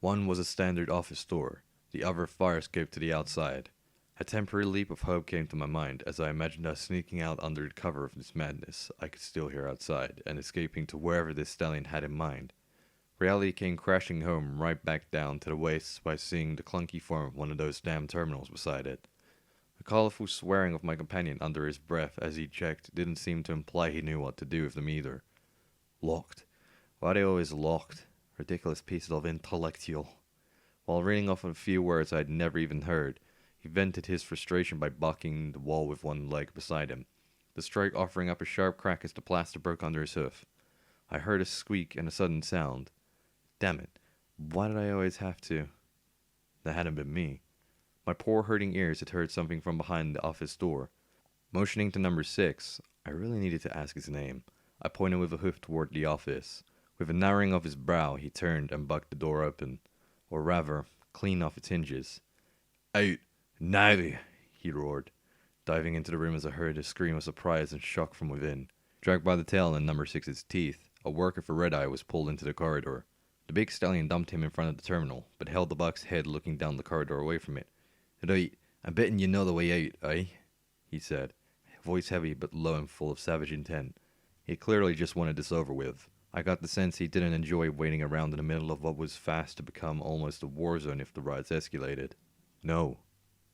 One was a standard office door, the other fire escape to the outside. A temporary leap of hope came to my mind as I imagined us sneaking out under the cover of this madness I could still hear outside and escaping to wherever this stallion had in mind. Reality came crashing home right back down to the waist by seeing the clunky form of one of those damn terminals beside it. The colorful swearing of my companion under his breath as he checked didn't seem to imply he knew what to do with them either. Locked. Why are they always locked? Ridiculous pieces of intellectual. While reading off a few words I'd never even heard, he vented his frustration by bucking the wall with one leg beside him, the strike offering up a sharp crack as the plaster broke under his hoof. I heard a squeak and a sudden sound. Damn it, why did I always have to? That hadn't been me. My poor hurting ears had heard something from behind the office door. Motioning to number 6, I really needed to ask his name. I pointed with a hoof toward the office. With a narrowing of his brow, he turned and bucked the door open. Or rather, clean off its hinges. Out! Now! He roared, diving into the room as I heard a scream of surprise and shock from within. Dragged by the tail and number 6's teeth, A worker for Red Eye was pulled into the corridor. The big stallion dumped him in front of the terminal, but held the buck's head looking down the corridor away from it. Right, I'm betting you know the way out, eh? He said, voice heavy but low and full of savage intent. He clearly just wanted this over with. I got the sense he didn't enjoy waiting around in the middle of what was fast to become almost a war zone if the riots escalated. No,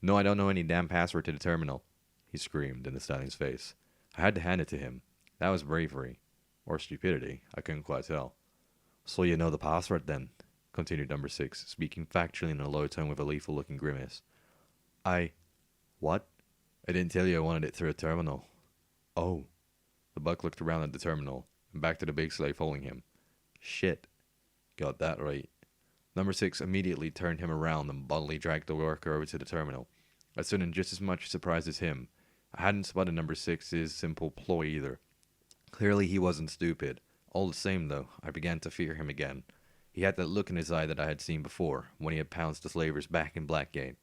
I don't know any damn password to the terminal, he screamed in the stallion's face. I had to hand it to him. That was bravery. Or stupidity, I couldn't quite tell. So you know the password then, continued number 6, speaking factually in a low tone with a lethal-looking grimace. What? I didn't tell you I wanted it through a terminal. Oh. The buck looked around at the terminal, and back to the big slave holding him. Shit. Got that right. Number 6 immediately turned him around and bodily dragged the worker over to the terminal. I stood in just as much surprise as him. I hadn't spotted number 6's simple ploy either. Clearly he wasn't stupid. All the same, though, I began to fear him again. He had that look in his eye that I had seen before, when he had pounced the slavers back in Blackgate.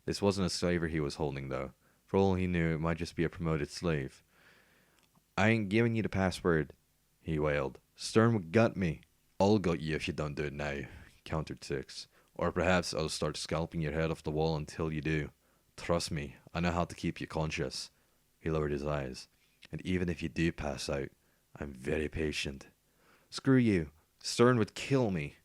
This wasn't a slaver he was holding, though. For all he knew, it might just be a promoted slave. I ain't giving you the password, he wailed. Stern would gut me. I'll gut you if you don't do it now, countered 6. Or perhaps I'll start scalping your head off the wall until you do. Trust me, I know how to keep you conscious. He lowered his eyes. And even if you do pass out, I'm very patient. Screw you. Stern would kill me.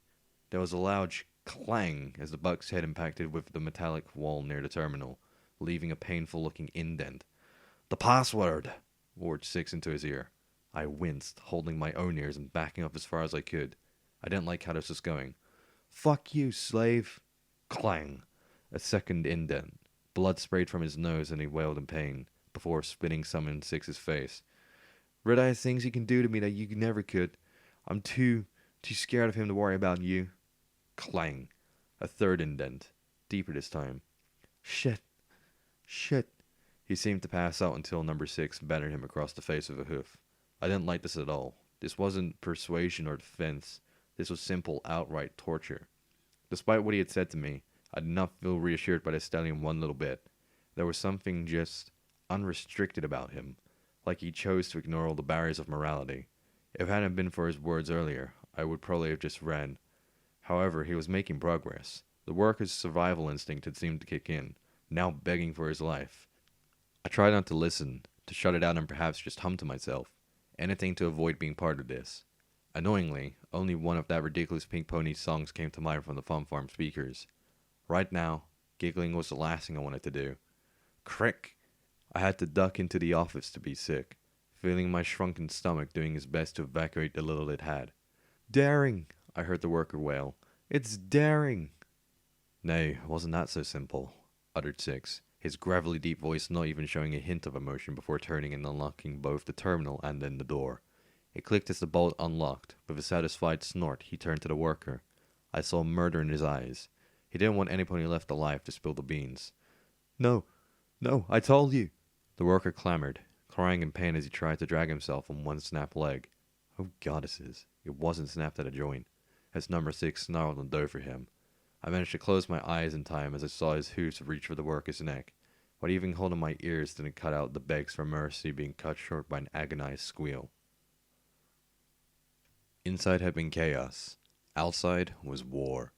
There was a loud clang as the buck's head impacted with the metallic wall near the terminal, leaving a painful-looking indent. The password! Roared 6 into his ear. I winced, holding my own ears and backing up as far as I could. I didn't like how this was going. Fuck you, slave! Clang! A second indent. Blood sprayed from his nose and he wailed in pain, before spitting some in 6's face. Red Eye has things he can do to me that you never could. I'm too scared of him to worry about you. Clang. A third indent. Deeper this time. Shit. He seemed to pass out until number 6 battered him across the face with a hoof. I didn't like this at all. This wasn't persuasion or defense. This was simple, outright torture. Despite what he had said to me, I did not feel reassured by the stallion one little bit. There was something just unrestricted about him, like he chose to ignore all the barriers of morality. If it hadn't been for his words earlier, I would probably have just ran. However, he was making progress. The worker's survival instinct had seemed to kick in, now begging for his life. I tried not to listen, to shut it out and perhaps just hum to myself. Anything to avoid being part of this. Annoyingly, only one of that ridiculous Pink Pony's songs came to mind from the Fun Farm speakers. Right now, giggling was the last thing I wanted to do. Crick! I had to duck into the office to be sick, feeling my shrunken stomach doing its best to evacuate the little it had. Daring! I heard the worker wail. It's daring! Nay, wasn't that so simple, uttered 6, his gravelly deep voice not even showing a hint of emotion before turning and unlocking both the terminal and then the door. It clicked as the bolt unlocked. With a satisfied snort, he turned to the worker. I saw murder in his eyes. He didn't want any pony left alive to spill the beans. No, I told you. The worker clamored, crying in pain as he tried to drag himself on one snapped leg. Oh goddesses, it wasn't snapped at a joint, as number 6 snarled and dove for him. I managed to close my eyes in time as I saw his hoofs reach for the worker's neck, but even holding my ears didn't cut out the begs for mercy being cut short by an agonized squeal. Inside had been chaos. Outside was war.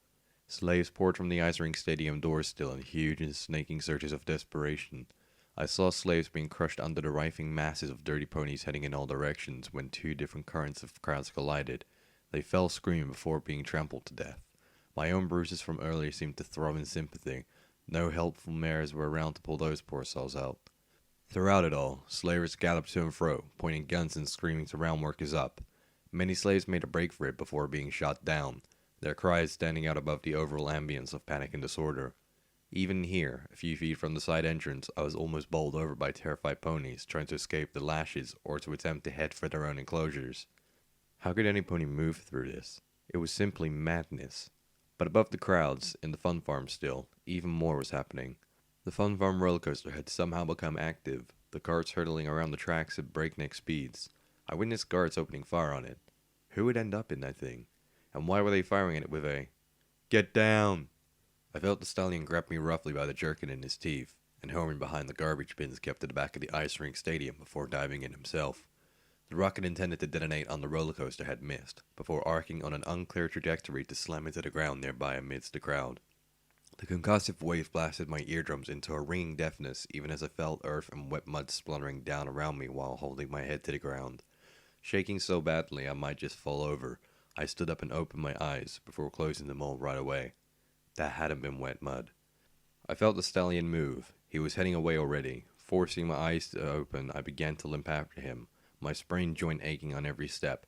Slaves poured from the ice rink stadium doors still in huge and snaking surges of desperation. I saw slaves being crushed under the writhing masses of dirty ponies heading in all directions when two different currents of crowds collided. They fell screaming before being trampled to death. My own bruises from earlier seemed to throb in sympathy. No helpful mares were around to pull those poor souls out. Throughout it all, slavers galloped to and fro, pointing guns and screaming to round workers up. Many slaves made a break for it before being shot down, their cries standing out above the overall ambience of panic and disorder. Even here, a few feet from the side entrance, I was almost bowled over by terrified ponies trying to escape the lashes or to attempt to head for their own enclosures. How could any pony move through this? It was simply madness. But above the crowds, in the fun farm still, even more was happening. The fun farm roller coaster had somehow become active, the carts hurtling around the tracks at breakneck speeds. I witnessed guards opening fire on it. Who would end up in that thing? And why were they firing at it with a, "Get down!" I felt the stallion grab me roughly by the jerkin in his teeth, and homing behind the garbage bins kept at the back of the ice rink stadium before diving in himself. The rocket intended to detonate on the roller coaster had missed, before arcing on an unclear trajectory to slam into the ground nearby amidst the crowd. The concussive wave blasted my eardrums into a ringing deafness even as I felt earth and wet mud spluttering down around me while holding my head to the ground. Shaking so badly I might just fall over, I stood up and opened my eyes before closing them all right away. That hadn't been wet mud. I felt the stallion move. He was heading away already. Forcing my eyes to open, I began to limp after him, my sprained joint aching on every step.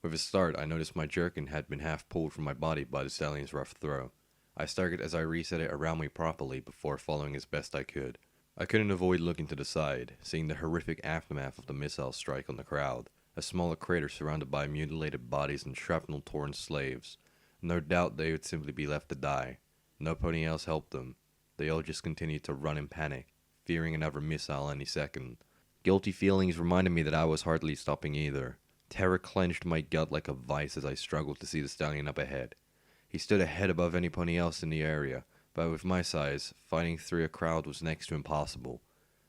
With a start, I noticed my jerkin had been half pulled from my body by the stallion's rough throw. I staggered as I reset it around me properly before following as best I could. I couldn't avoid looking to the side, seeing the horrific aftermath of the missile strike on the crowd, a smaller crater surrounded by mutilated bodies and shrapnel-torn slaves. No doubt they would simply be left to die. No pony else helped them. They all just continued to run in panic, fearing another missile any second. Guilty feelings reminded me that I was hardly stopping either. Terror clenched my gut like a vice as I struggled to see the stallion up ahead. He stood a head above any pony else in the area, but with my size, fighting through a crowd was next to impossible.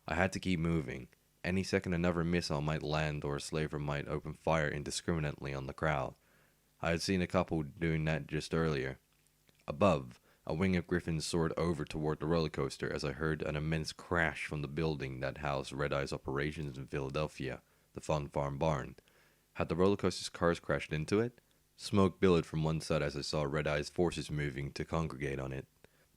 I had to keep moving. Any second another missile might land or a slaver might open fire indiscriminately on the crowd. I had seen a couple doing that just earlier. Above, a wing of griffins soared over toward the roller coaster as I heard an immense crash from the building that housed Red Eye's operations in Philadelphia, the Fun Farm Barn. Had the roller coaster's cars crashed into it? Smoke billowed from one side as I saw Red Eye's forces moving to congregate on it.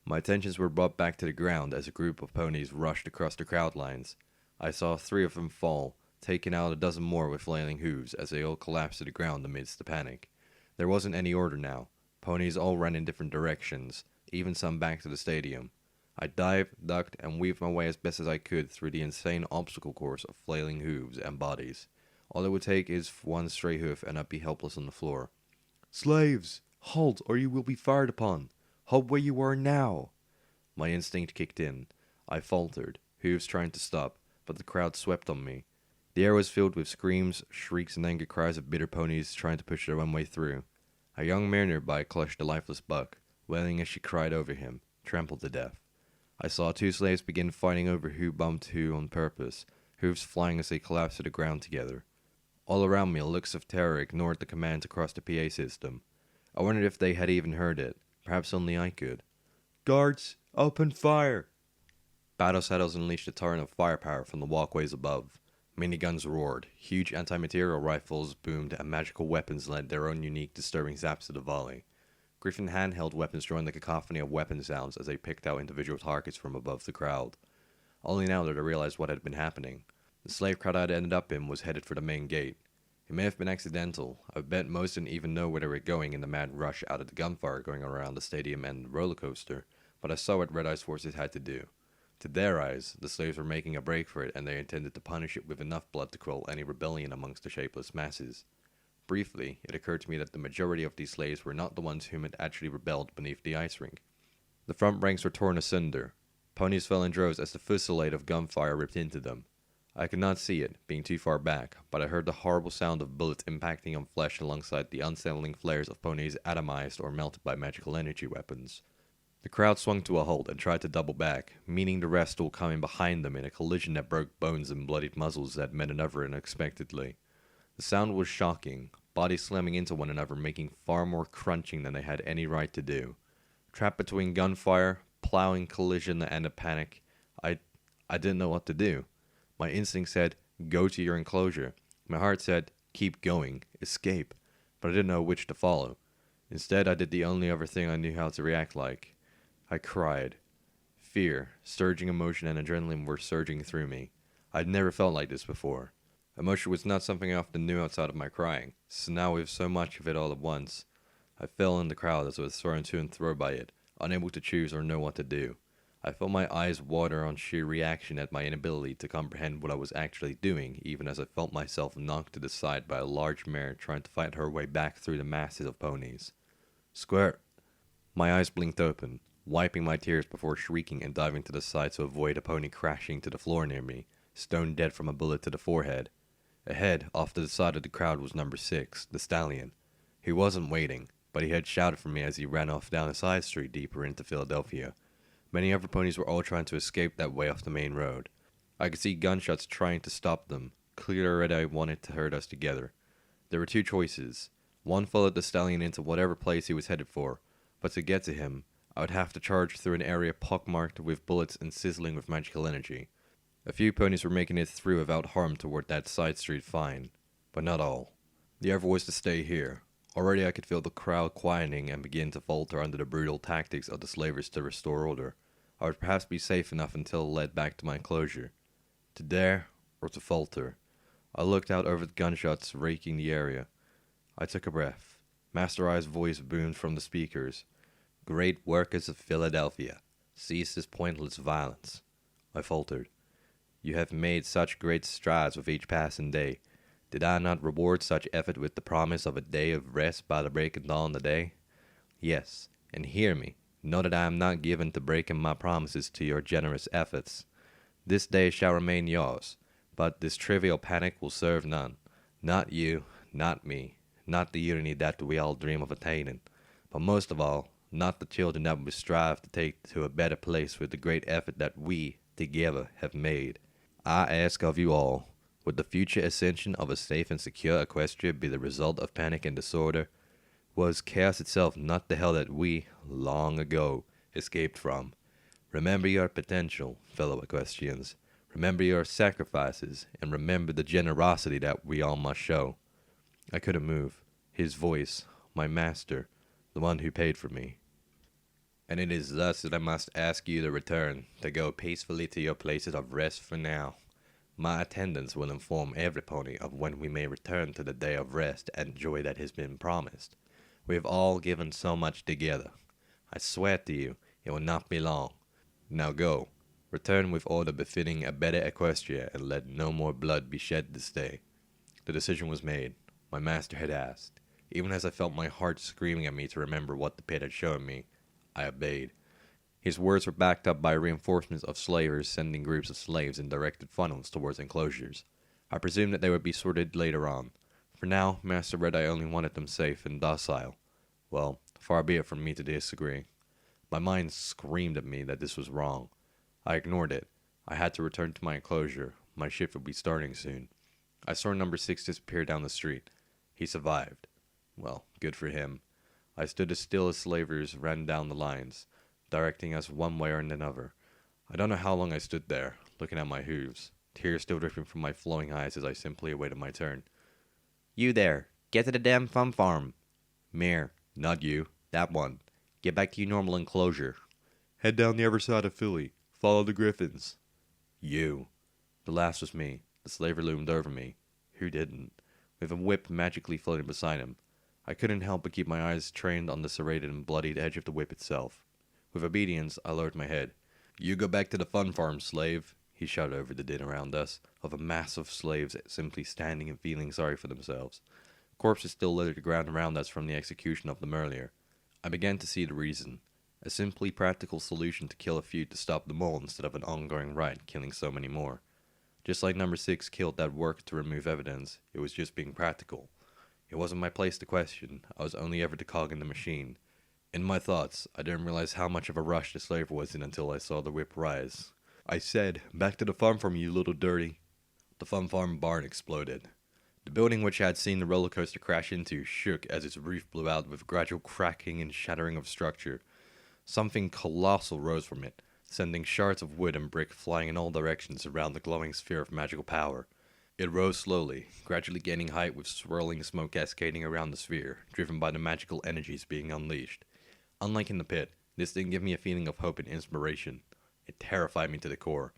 My attentions were brought back to the ground as a group of ponies rushed across the crowd lines. I saw 3 of them fall, taking out a dozen more with flailing hooves as they all collapsed to the ground amidst the panic. There wasn't any order now. Ponies all ran in different directions, even some back to the stadium. I dived, ducked, and weaved my way as best as I could through the insane obstacle course of flailing hooves and bodies. All it would take is one stray hoof and I'd be helpless on the floor. "Slaves! Halt, or you will be fired upon! Halt where you are now!" My instinct kicked in. I faltered, hooves trying to stop, but the crowd swept on me. The air was filled with screams, shrieks, and angry cries of bitter ponies trying to push their own way through. A young mare nearby clutched the lifeless buck, wailing as she cried over him, trampled to death. I saw 2 slaves begin fighting over who bumped who on purpose, hooves flying as they collapsed to the ground together. All around me, looks of terror ignored the commands across the PA system. I wondered if they had even heard it. Perhaps only I could. "Guards, open fire!" Battle saddles unleashed a torrent of firepower from the walkways above. Miniguns roared, huge anti-material rifles boomed, and magical weapons lent their own unique, disturbing zaps to the volley. Griffin handheld weapons joined the cacophony of weapon sounds as they picked out individual targets from above the crowd. Only now did I realize what had been happening. The slave crowd I'd ended up in was headed for the main gate. It may have been accidental. I bet most didn't even know where they were going in the mad rush out of the gunfire going around the stadium and the roller coaster, but I saw what Red Eye's forces had to do. To their eyes, the slaves were making a break for it, and they intended to punish it with enough blood to quell any rebellion amongst the shapeless masses. Briefly, it occurred to me that the majority of these slaves were not the ones whom had actually rebelled beneath the ice rink. The front ranks were torn asunder. Ponies fell in droves as the fusillade of gunfire ripped into them. I could not see it, being too far back, but I heard the horrible sound of bullets impacting on flesh alongside the unsettling flares of ponies atomized or melted by magical energy weapons. The crowd swung to a halt and tried to double back, meaning the rest all coming behind them in a collision that broke bones and bloodied muzzles that met another unexpectedly. The sound was shocking, bodies slamming into one another making far more crunching than they had any right to do. Trapped between gunfire, plowing collision, and a panic, I didn't know what to do. My instinct said, "Go to your enclosure." My heart said, "Keep going, escape," but I didn't know which to follow. Instead, I did the only other thing I knew how to react like. I cried. Fear, surging emotion, and adrenaline were surging through me. I'd never felt like this before. Emotion was not something I often knew outside of my crying, so now with so much of it all at once, I fell in the crowd as I was thrown to and fro by it, unable to choose or know what to do. I felt my eyes water on sheer reaction at my inability to comprehend what I was actually doing, even as I felt myself knocked to the side by a large mare trying to fight her way back through the masses of ponies. Squirt! My eyes blinked open, wiping my tears before shrieking and diving to the side to avoid a pony crashing to the floor near me, stone dead from a bullet to the forehead. Ahead, off to the side of the crowd, was number 6, the stallion. He wasn't waiting, but he had shouted for me as he ran off down a side street deeper into Philadelphia. Many other ponies were all trying to escape that way off the main road. I could see gunshots trying to stop them, Clearly I wanted to herd us together. There were two choices. One followed the stallion into whatever place he was headed for, but to get to him, I would have to charge through an area pockmarked with bullets and sizzling with magical energy. A few ponies were making it through without harm toward that side street fine, but not all. The other was to stay here. Already I could feel the crowd quietening and begin to falter under the brutal tactics of the slavers to restore order. I would perhaps be safe enough until led back to my enclosure. To dare, or to falter. I looked out over the gunshots raking the area. I took a breath. Master Eye's voice boomed from the speakers. "Great workers of Philadelphia, cease this pointless violence." I faltered. "You have made such great strides with each passing day. Did I not reward such effort with the promise of a day of rest by the break of dawn today? Yes, and hear me, know that I am not given to breaking my promises to your generous efforts. This day shall remain yours, but this trivial panic will serve none. Not you, not me, not the unity that we all dream of attaining, but most of all, not the children that we strive to take to a better place with the great effort that we, together, have made. I ask of you all, would the future ascension of a safe and secure Equestria be the result of panic and disorder? Was chaos itself not the hell that we, long ago, escaped from? Remember your potential, fellow Equestrians. Remember your sacrifices, and remember the generosity that we all must show." I couldn't move. His voice, my master, the one who paid for me. "And it is thus that I must ask you to return, to go peacefully to your places of rest for now. My attendants will inform every pony of when we may return to the day of rest and joy that has been promised. We have all given so much together. I swear to you, it will not be long. Now go, return with order befitting a better Equestria, and let no more blood be shed this day." The decision was made. My master had asked. Even as I felt my heart screaming at me to remember what the pit had shown me, I obeyed. His words were backed up by reinforcements of slavers sending groups of slaves in directed funnels towards enclosures. I presumed that they would be sorted later on. For now, Master Red-Eye only wanted them safe and docile. Well, far be it from me to disagree. My mind screamed at me that this was wrong. I ignored it. I had to return to my enclosure. My shift would be starting soon. I saw number 6 disappear down the street. He survived. Well, good for him. I stood as still as slavers ran down the lines, directing us one way or another. I don't know how long I stood there, looking at my hooves, tears still dripping from my flowing eyes as I simply awaited my turn. "You there, get to the damn fun farm." "Mayor, not you, that one. Get back to your normal enclosure." "Head down the other side of Philly. Follow the Griffins." "You." The last was me. The slaver loomed over me. Who didn't? With a whip magically floating beside him. I couldn't help but keep my eyes trained on the serrated and bloodied edge of the whip itself. With obedience, I lowered my head. "You go back to the fun farm, slave," he shouted over the din around us, of a mass of slaves simply standing and feeling sorry for themselves. Corpses still littered the ground around us from the execution of them earlier. I began to see the reason. A simply practical solution to kill a few to stop them all instead of an ongoing riot killing so many more. Just like number 6 killed that work to remove evidence, it was just being practical. It wasn't my place to question. I was only ever the cog in the machine. In my thoughts, I didn't realize how much of a rush the slave was in until I saw the whip rise. I said, "Back to the farm farm, you little dirty." The fun farm barn exploded. The building which I had seen the roller coaster crash into shook as its roof blew out with gradual cracking and shattering of structure. Something colossal rose from it, sending shards of wood and brick flying in all directions around the glowing sphere of magical power. It rose slowly, gradually gaining height with swirling smoke cascading around the sphere, driven by the magical energies being unleashed. Unlike in the pit, this didn't give me a feeling of hope and inspiration. It terrified me to the core.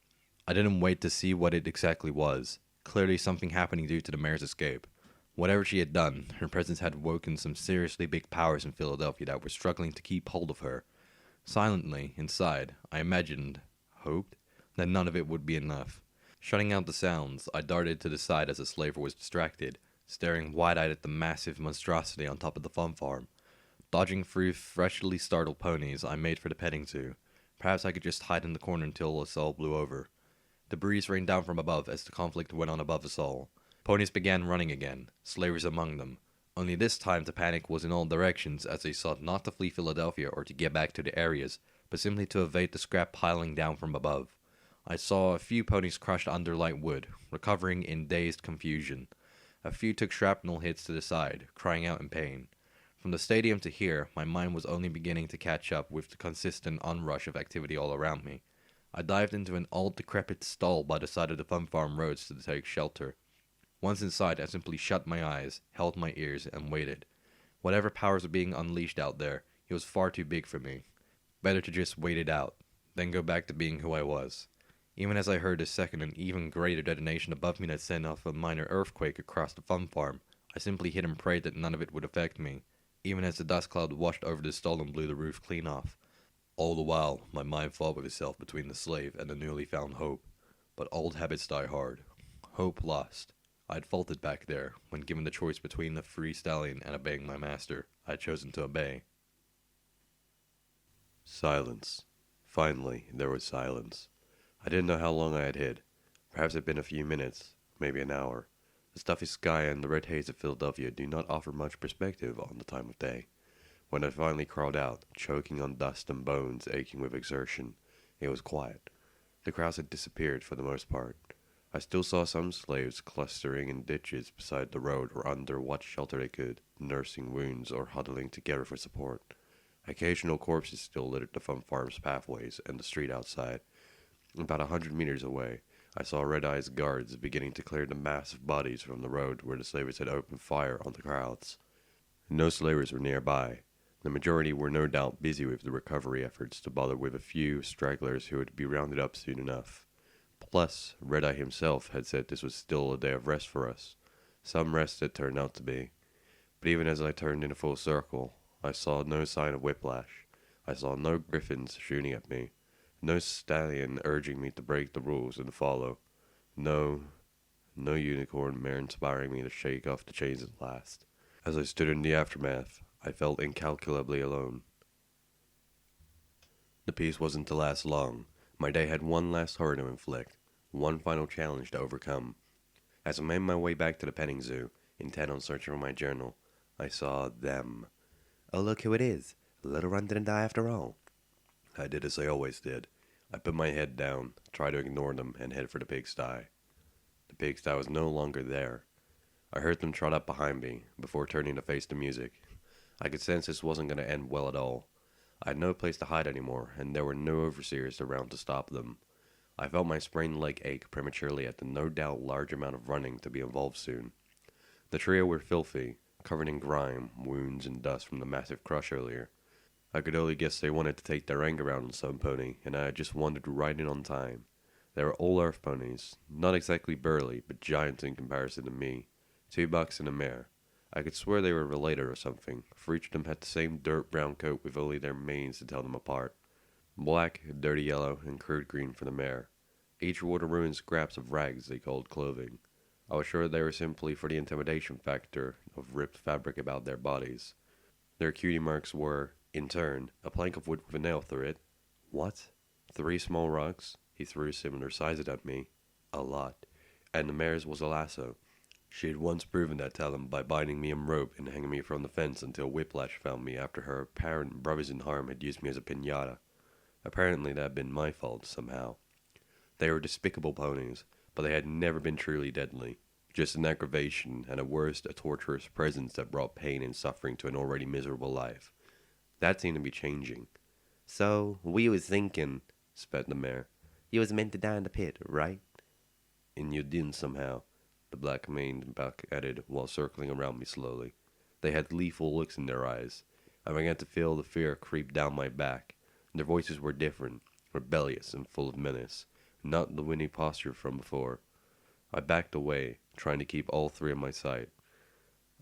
I didn't wait to see what it exactly was. Clearly something happening due to the mayor's escape. Whatever she had done, her presence had woken some seriously big powers in Philadelphia that were struggling to keep hold of her. Silently, inside, I imagined, hoped, that none of it would be enough. Shutting out the sounds, I darted to the side as the slaver was distracted, staring wide-eyed at the massive monstrosity on top of the fun farm. Dodging through freshly startled ponies, I made for the petting zoo. Perhaps I could just hide in the corner until us all blew over. The breeze rained down from above as the conflict went on above us all. Ponies began running again, slavers among them. Only this time the panic was in all directions as they sought not to flee Philadelphia or to get back to the areas, but simply to evade the scrap piling down from above. I saw a few ponies crushed under light wood, recovering in dazed confusion. A few took shrapnel hits to the side, crying out in pain. From the stadium to here, my mind was only beginning to catch up with the consistent onrush of activity all around me. I dived into an old decrepit stall by the side of the fun farm roads to take shelter. Once inside, I simply shut my eyes, held my ears, and waited. Whatever powers were being unleashed out there, it was far too big for me. Better to just wait it out, then go back to being who I was. Even as I heard a second and even greater detonation above me that sent off a minor earthquake across the fun farm, I simply hid and prayed that none of it would affect me, even as the dust cloud washed over the stall and blew the roof clean off. All the while, my mind fought with itself between the slave and the newly found hope. But old habits die hard. Hope lost. I had faltered back there, when given the choice between the free stallion and obeying my master. I had chosen to obey. Silence. Finally, there was silence. I didn't know how long I had hid. Perhaps it had been a few minutes, maybe an hour. The stuffy sky and the red haze of Philadelphia do not offer much perspective on the time of day. When I finally crawled out, choking on dust and bones aching with exertion, it was quiet. The crowds had disappeared for the most part. I still saw some slaves clustering in ditches beside the road or under what shelter they could, nursing wounds or huddling together for support. Occasional corpses still littered the fun farm's pathways and the street outside. About 100 meters away, I saw red-eyed guards beginning to clear the mass of bodies from the road where the slavers had opened fire on the crowds. No slavers were nearby. The majority were no doubt busy with the recovery efforts to bother with a few stragglers who would be rounded up soon enough. Plus, Red-Eye himself had said this was still a day of rest for us. Some rest it turned out to be. But even as I turned in a full circle, I saw no sign of whiplash. I saw no griffins shooting at me. No stallion urging me to break the rules and follow. No unicorn mare inspiring me to shake off the chains at last. As I stood in the aftermath, I felt incalculably alone. The peace wasn't to last long. My day had one last horror to inflict, one final challenge to overcome. As I made my way back to the petting zoo, intent on searching for my journal, I saw them. Oh, look who it is. The little run didn't die after all. I did as I always did. I put my head down, tried to ignore them, and head for the pigsty. The pigsty was no longer there. I heard them trot up behind me, before turning to face the music. I could sense this wasn't going to end well at all. I had no place to hide anymore, and there were no overseers around to stop them. I felt my sprained leg ache prematurely at the no doubt large amount of running to be involved soon. The trio were filthy, covered in grime, wounds, and dust from the massive crush earlier. I could only guess they wanted to take their anger out on some pony, and I had just wandered right in on time. They were all earth ponies, not exactly burly, but giants in comparison to me. 2 bucks and a mare. I could swear they were related or something, for each of them had the same dirt brown coat with only their manes to tell them apart. Black, dirty yellow, and crude green for the mare. Each wore the ruined scraps of rags they called clothing. I was sure they were simply for the intimidation factor of ripped fabric about their bodies. Their cutie marks were, in turn, a plank of wood with a nail through it. What? 3 small rocks? He threw similar sizes at me. A lot. And the mare's was a lasso. She had once proven that talent by binding me in rope and hanging me from the fence until Whiplash found me after her apparent brothers in harm had used me as a piñata. Apparently that had been my fault, somehow. They were despicable ponies, but they had never been truly deadly. Just an aggravation, and at worst a torturous presence that brought pain and suffering to an already miserable life. That seemed to be changing. So, we was thinking, spat the mare. You was meant to die in the pit, right? And you didn't somehow, the black-maned buck added while circling around me slowly. They had lethal looks in their eyes. I began to feel the fear creep down my back. Their voices were different, rebellious and full of menace, not the winning posture from before. I backed away, trying to keep all 3 in my sight.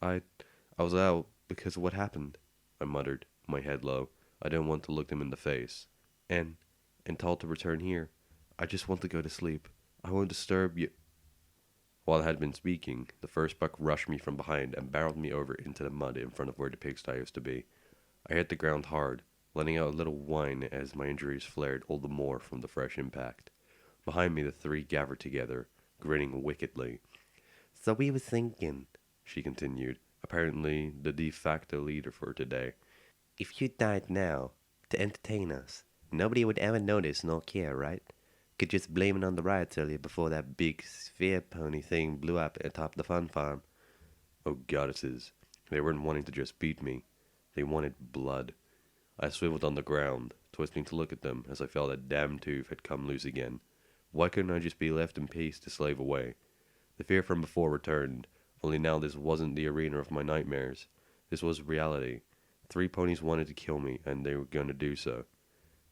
I was out because of what happened, I muttered, my head low. I didn't want to look them in the face. And told to return here. I just want to go to sleep. I won't disturb you. While I had been speaking, the first buck rushed me from behind and barreled me over into the mud in front of where the pigsty used to be. I hit the ground hard, letting out a little whine as my injuries flared all the more from the fresh impact. Behind me the 3 gathered together, grinning wickedly. So we was thinking, she continued, apparently the de facto leader for today. If you died now, to entertain us, nobody would ever notice nor care, right? could just blame it on the riots earlier before that big sphere pony thing blew up atop the fun farm. Oh, goddesses. They weren't wanting to just beat me. They wanted blood. I swiveled on the ground, twisting to look at them as I felt that damn tooth had come loose again. Why couldn't I just be left in peace to slave away? The fear from before returned, only now this wasn't the arena of my nightmares. This was reality. 3 ponies wanted to kill me, and they were going to do so.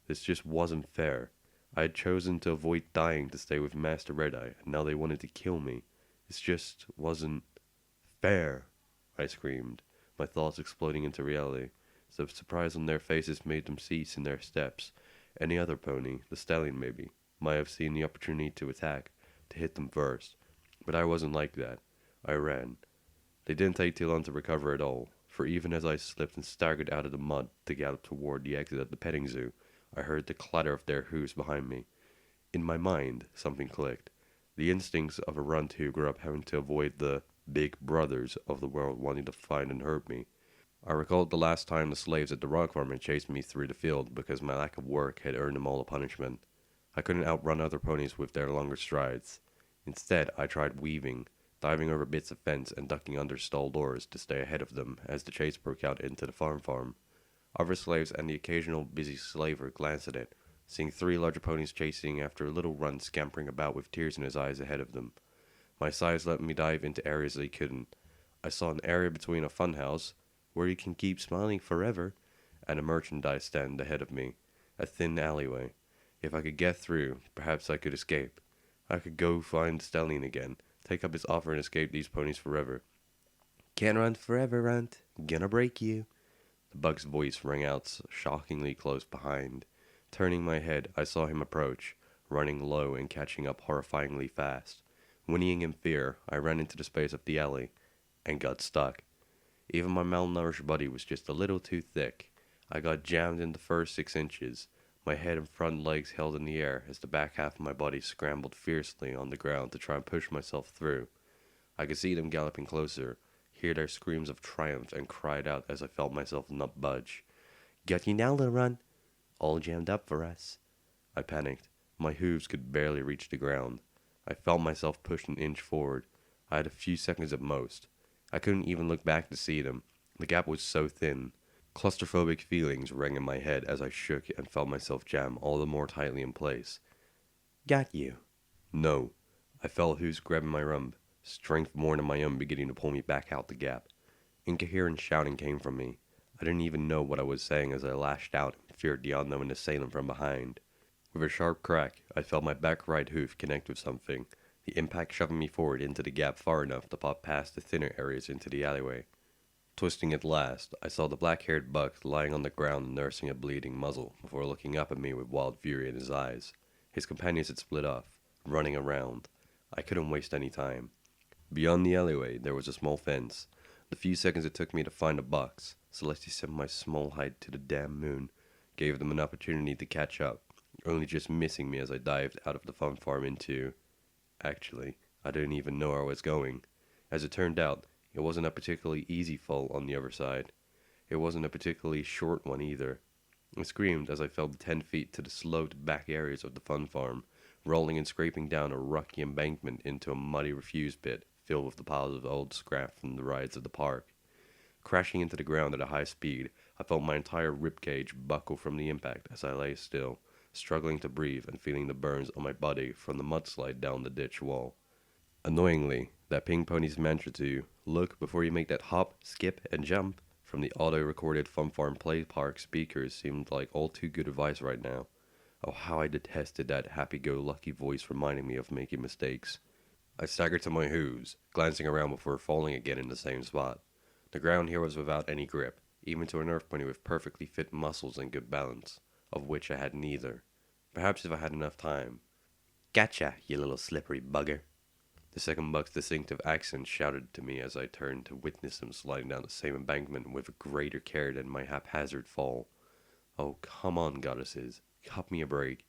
This just wasn't fair. I had chosen to avoid dying to stay with Master Red-Eye, and now they wanted to kill me. This just wasn't fair, I screamed, my thoughts exploding into reality. The surprise on their faces made them cease in their steps. Any other pony, the stallion maybe, might have seen the opportunity to attack, to hit them first. But I wasn't like that. I ran. They didn't take too long to recover at all, for even as I slipped and staggered out of the mud to gallop toward the exit of the petting zoo, I heard the clatter of their hooves behind me. In my mind, something clicked. The instincts of a runt who grew up having to avoid the big brothers of the world wanting to find and hurt me. I recalled the last time the slaves at the rock farm had chased me through the field because my lack of work had earned them all a punishment. I couldn't outrun other ponies with their longer strides. Instead, I tried weaving, diving over bits of fence and ducking under stall doors to stay ahead of them as the chase broke out into the farm. Other slaves and the occasional busy slaver glanced at it, seeing 3 larger ponies chasing after a little runt scampering about with tears in his eyes ahead of them. My size let me dive into areas they couldn't. I saw an area between a funhouse, where you can keep smiling forever, and a merchandise stand ahead of me, a thin alleyway. If I could get through, perhaps I could escape. I could go find Stallion again, take up his offer and escape these ponies forever. Can't run forever, Runt. Gonna break you. The bug's voice rang out shockingly close behind. Turning my head, I saw him approach, running low and catching up horrifyingly fast. Whinnying in fear, I ran into the space of the alley, and got stuck. Even my malnourished body was just a little too thick. I got jammed in the first 6 inches, my head and front legs held in the air as the back half of my body scrambled fiercely on the ground to try and push myself through. I could see them galloping closer, hear their screams of triumph, and cried out as I felt myself not budge. Got you now, little run. All jammed up for us. I panicked. My hooves could barely reach the ground. I felt myself pushed an inch forward. I had a few seconds at most. I couldn't even look back to see them. The gap was so thin. Claustrophobic feelings rang in my head as I shook and felt myself jam all the more tightly in place. Got you. No. I felt hooves grabbing my rump, strength more than my own beginning to pull me back out the gap. Incoherent shouting came from me. I didn't even know what I was saying as I lashed out and feared the unknown assailant from behind. With a sharp crack, I felt my back right hoof connect with something, the impact shoving me forward into the gap far enough to pop past the thinner areas into the alleyway. Twisting at last, I saw the black-haired buck lying on the ground nursing a bleeding muzzle before looking up at me with wild fury in his eyes. His companions had split off, running around. I couldn't waste any time. Beyond the alleyway, there was a small fence. The few seconds it took me to find the bucks, Celeste sent my small height to the damn moon, gave them an opportunity to catch up, only just missing me as I dived out of the fun farm into... Actually, I didn't even know where I was going. As it turned out, it wasn't a particularly easy fall on the other side. It wasn't a particularly short one either. I screamed as I fell 10 feet to the sloped back areas of the fun farm, rolling and scraping down a rocky embankment into a muddy refuse pit filled with the piles of old scrap from the rides of the park. Crashing into the ground at a high speed, I felt my entire ribcage buckle from the impact as I lay still, struggling to breathe and feeling the burns on my body from the mudslide down the ditch wall. Annoyingly, that pink pony's mantra to look before you make that hop, skip, and jump from the auto-recorded Fun Farm Play Park speakers seemed like all too good advice right now. Oh, how I detested that happy-go-lucky voice reminding me of making mistakes. I staggered to my hooves, glancing around before falling again in the same spot. The ground here was without any grip, even to a nerf pony with perfectly fit muscles and good balance, of which I had neither. Perhaps if I had enough time. Gotcha, you little slippery bugger. The second buck's distinctive accent shouted to me as I turned to witness him sliding down the same embankment with greater care than my haphazard fall. Oh, come on, goddesses. Cut me a break.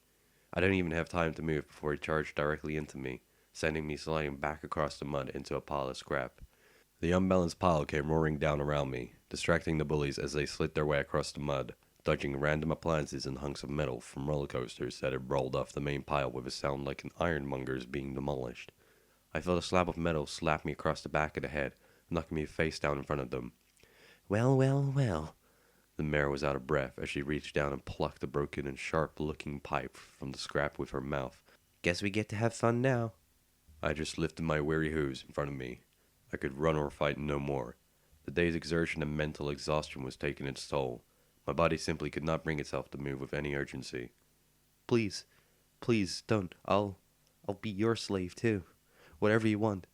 I didn't even have time to move before he charged directly into me, sending me sliding back across the mud into a pile of scrap. The unbalanced pile came roaring down around me, distracting the bullies as they slid their way across the mud, dodging random appliances and hunks of metal from roller coasters that had rolled off the main pile with a sound like an ironmonger's being demolished. I felt a slab of metal slap me across the back of the head, knocking me face down in front of them. Well, well, well. The mare was out of breath as she reached down and plucked a broken and sharp-looking pipe from the scrap with her mouth. Guess we get to have fun now. I just lifted my weary hooves in front of me. I could run or fight no more. The day's exertion and mental exhaustion was taking its toll. My body simply could not bring itself to move with any urgency. Please, please, don't. I'll be your slave too. Whatever you want.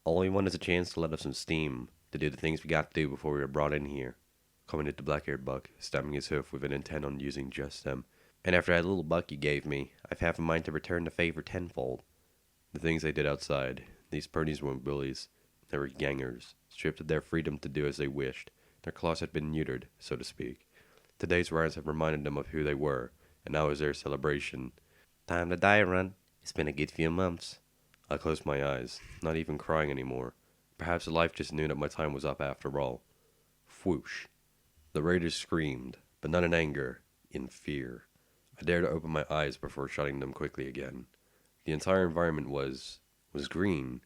All we want is a chance to let off some steam, to do the things we got to do before we were brought in here, commented the black-haired buck, stamping his hoof with an intent on using just them. And after that little buck you gave me, I've half a mind to return the favor tenfold. The things they did outside, these ponies weren't bullies. They were gangers, stripped of their freedom to do as they wished. Their claws had been neutered, so to speak. Today's rise had reminded them of who they were, and now was their celebration. Time to die, run. It's been a good few months. I closed my eyes, not even crying anymore. Perhaps life just knew that my time was up after all. Whoosh. The raiders screamed, but not in anger, in fear. I dared to open my eyes before shutting them quickly again. The entire environment was green.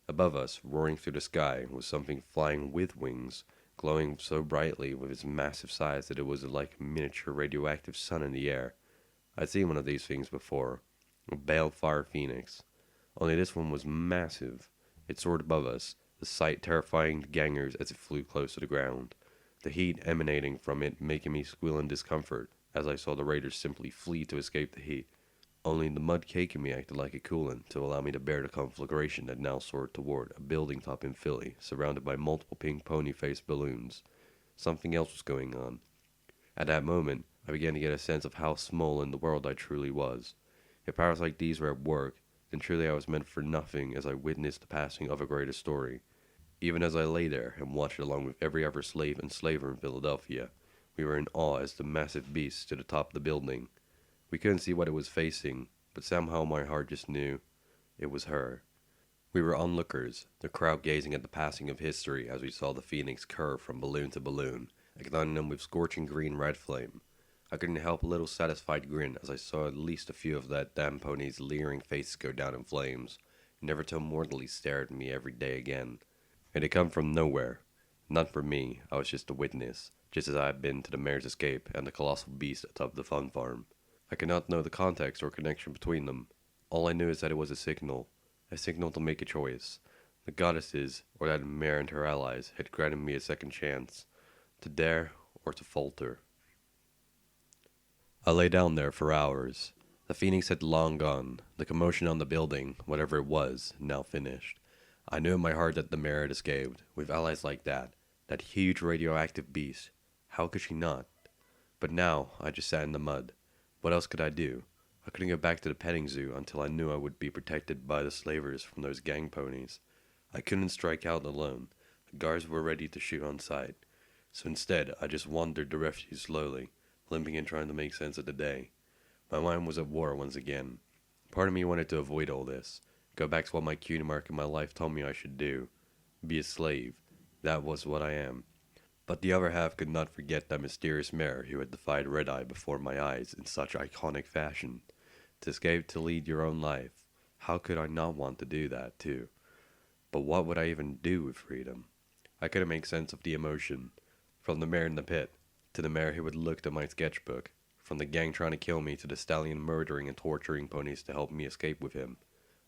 Above us, roaring through the sky, was something flying with wings, glowing so brightly with its massive size that it was like a miniature radioactive sun in the air. I'd seen one of these things before, a balefire phoenix. Only this one was massive. It soared above us, the sight terrifying the gangers as it flew close to the ground, the heat emanating from it making me squeal in discomfort as I saw the raiders simply flee to escape the heat. Only the mud cake in me acted like a coolant to allow me to bear the conflagration that now soared toward a building top in Philly, surrounded by multiple pink pony-faced balloons. Something else was going on. At that moment, I began to get a sense of how small in the world I truly was. If powers like these were at work, then truly I was meant for nothing as I witnessed the passing of a greater story. Even as I lay there and watched along with every other slave and slaver in Philadelphia, we were in awe as the massive beast stood atop the building. We couldn't see what it was facing, but somehow my heart just knew it was her. We were onlookers, the crowd gazing at the passing of history as we saw the phoenix curve from balloon to balloon, igniting them with scorching green red flame. I couldn't help a little satisfied grin as I saw at least a few of that damn pony's leering faces go down in flames, never to mortally stare at me every day again. It had come from nowhere. Not for me, I was just a witness, just as I had been to the mare's escape and the colossal beast atop the fun farm. I could not know the context or connection between them. All I knew is that it was a signal to make a choice. The goddesses, or that mare and her allies, had granted me a second chance, to dare or to falter. I lay down there for hours. The phoenix had long gone, the commotion on the building, whatever it was, now finished. I knew in my heart that the mare had escaped, with allies like that huge radioactive beast. How could she not? But now, I just sat in the mud. What else could I do? I couldn't go back to the petting zoo until I knew I would be protected by the slavers from those gang ponies. I couldn't strike out alone. The guards were ready to shoot on sight. So instead, I just wandered the refuge slowly, limping and trying to make sense of the day. My mind was at war once again. Part of me wanted to avoid all this, go back to what my cutie mark in my life told me I should do. Be a slave. That was what I am. But the other half could not forget that mysterious mare who had defied Red-Eye before my eyes in such iconic fashion. To escape to lead your own life. How could I not want to do that, too? But what would I even do with freedom? I couldn't make sense of the emotion. From the mare in the pit, to the mare who had looked at my sketchbook. From the gang trying to kill me to the stallion murdering and torturing ponies to help me escape with him.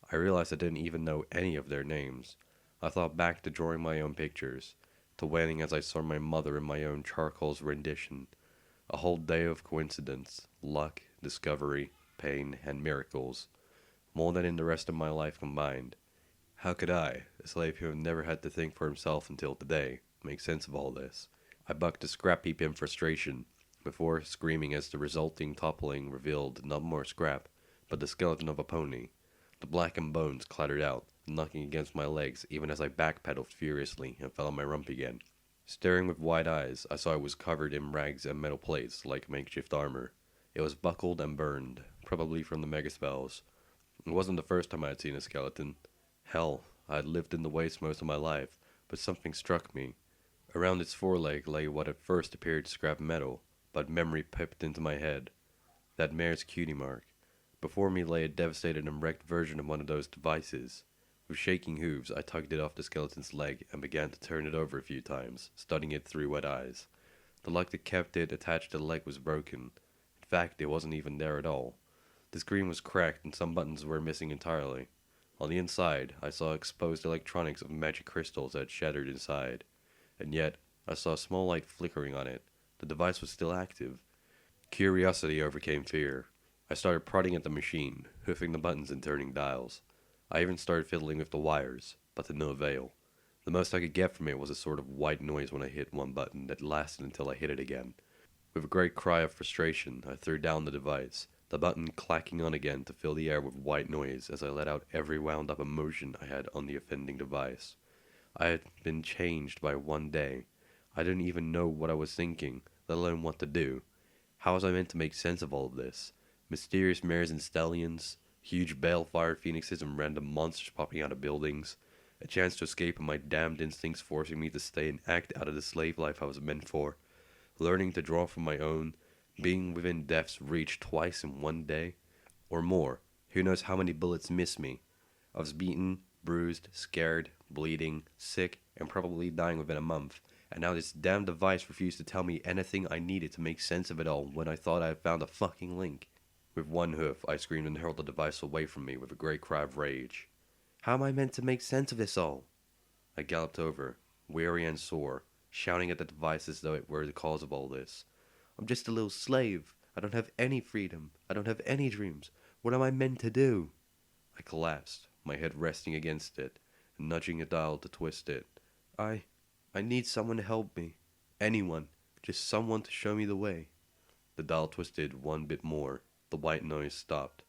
I realized I didn't even know any of their names. I thought back to drawing my own pictures, to wailing as I saw my mother in my own charcoal's rendition. A whole day of coincidence, luck, discovery, pain, and miracles. More than in the rest of my life combined. How could I, a slave who had never had to think for himself until today, make sense of all this? I bucked a scrap heap in frustration, before screaming as the resulting toppling revealed not more scrap, but the skeleton of a pony. The blackened bones clattered out, knocking against my legs even as I backpedaled furiously and fell on my rump again. Staring with wide eyes, I saw it was covered in rags and metal plates like makeshift armor. It was buckled and burned, probably from the megaspells. It wasn't the first time I had seen a skeleton. Hell, I had lived in the waste most of my life, but something struck me. Around its foreleg lay what at first appeared scrap metal, but memory pipped into my head. That mare's cutie mark. Before me lay a devastated and wrecked version of one of those devices. With shaking hooves, I tugged it off the skeleton's leg and began to turn it over a few times, studying it through wet eyes. The lock that kept it attached to the leg was broken. In fact, it wasn't even there at all. The screen was cracked and some buttons were missing entirely. On the inside, I saw exposed electronics of magic crystals that had shattered inside. And yet, I saw a small light flickering on it. The device was still active. Curiosity overcame fear. I started prodding at the machine, hoofing the buttons and turning dials. I even started fiddling with the wires, but to no avail. The most I could get from it was a sort of white noise when I hit one button that lasted until I hit it again. With a great cry of frustration, I threw down the device, the button clacking on again to fill the air with white noise as I let out every wound-up emotion I had on the offending device. I had been changed by one day. I didn't even know what I was thinking, let alone what to do. How was I meant to make sense of all of this? Mysterious mares and stallions, huge balefire phoenixes and random monsters popping out of buildings, a chance to escape and my damned instincts forcing me to stay and act out of the slave life I was meant for, learning to draw from my own, being within death's reach twice in one day, or more. Who knows how many bullets missed me. I was beaten, bruised, scared, bleeding, sick, and probably dying within a month, and now this damn device refused to tell me anything I needed to make sense of it all when I thought I had found a fucking link. With one hoof, I screamed and hurled the device away from me with a great cry of rage. How am I meant to make sense of this all? I galloped over, weary and sore, shouting at the device as though it were the cause of all this. I'm just a little slave. I don't have any freedom. I don't have any dreams. What am I meant to do? I collapsed, my head resting against it, and nudging a dial to twist it. I need someone to help me. Anyone. Just someone to show me the way. The dial twisted one bit more. The white noise stopped.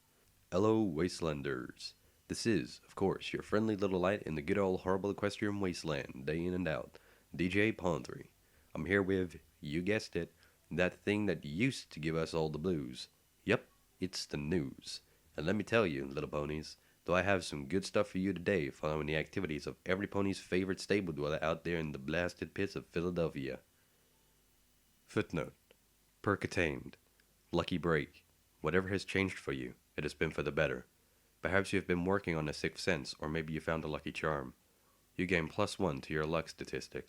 Hello, Wastelanders. This is, of course, your friendly little light in the good old horrible equestrian wasteland, day in and out, DJ Pondry. I'm here with, you guessed it, that thing that used to give us all the blues. Yep, it's the news. And let me tell you, little ponies, though I have some good stuff for you today following the activities of every pony's favorite stable dweller out there in the blasted pits of Philadelphia. Footnote. Perk attained. Lucky break. Whatever has changed for you, it has been for the better. Perhaps you have been working on a sixth sense, or maybe you found a lucky charm. You gain +1 to your luck statistic.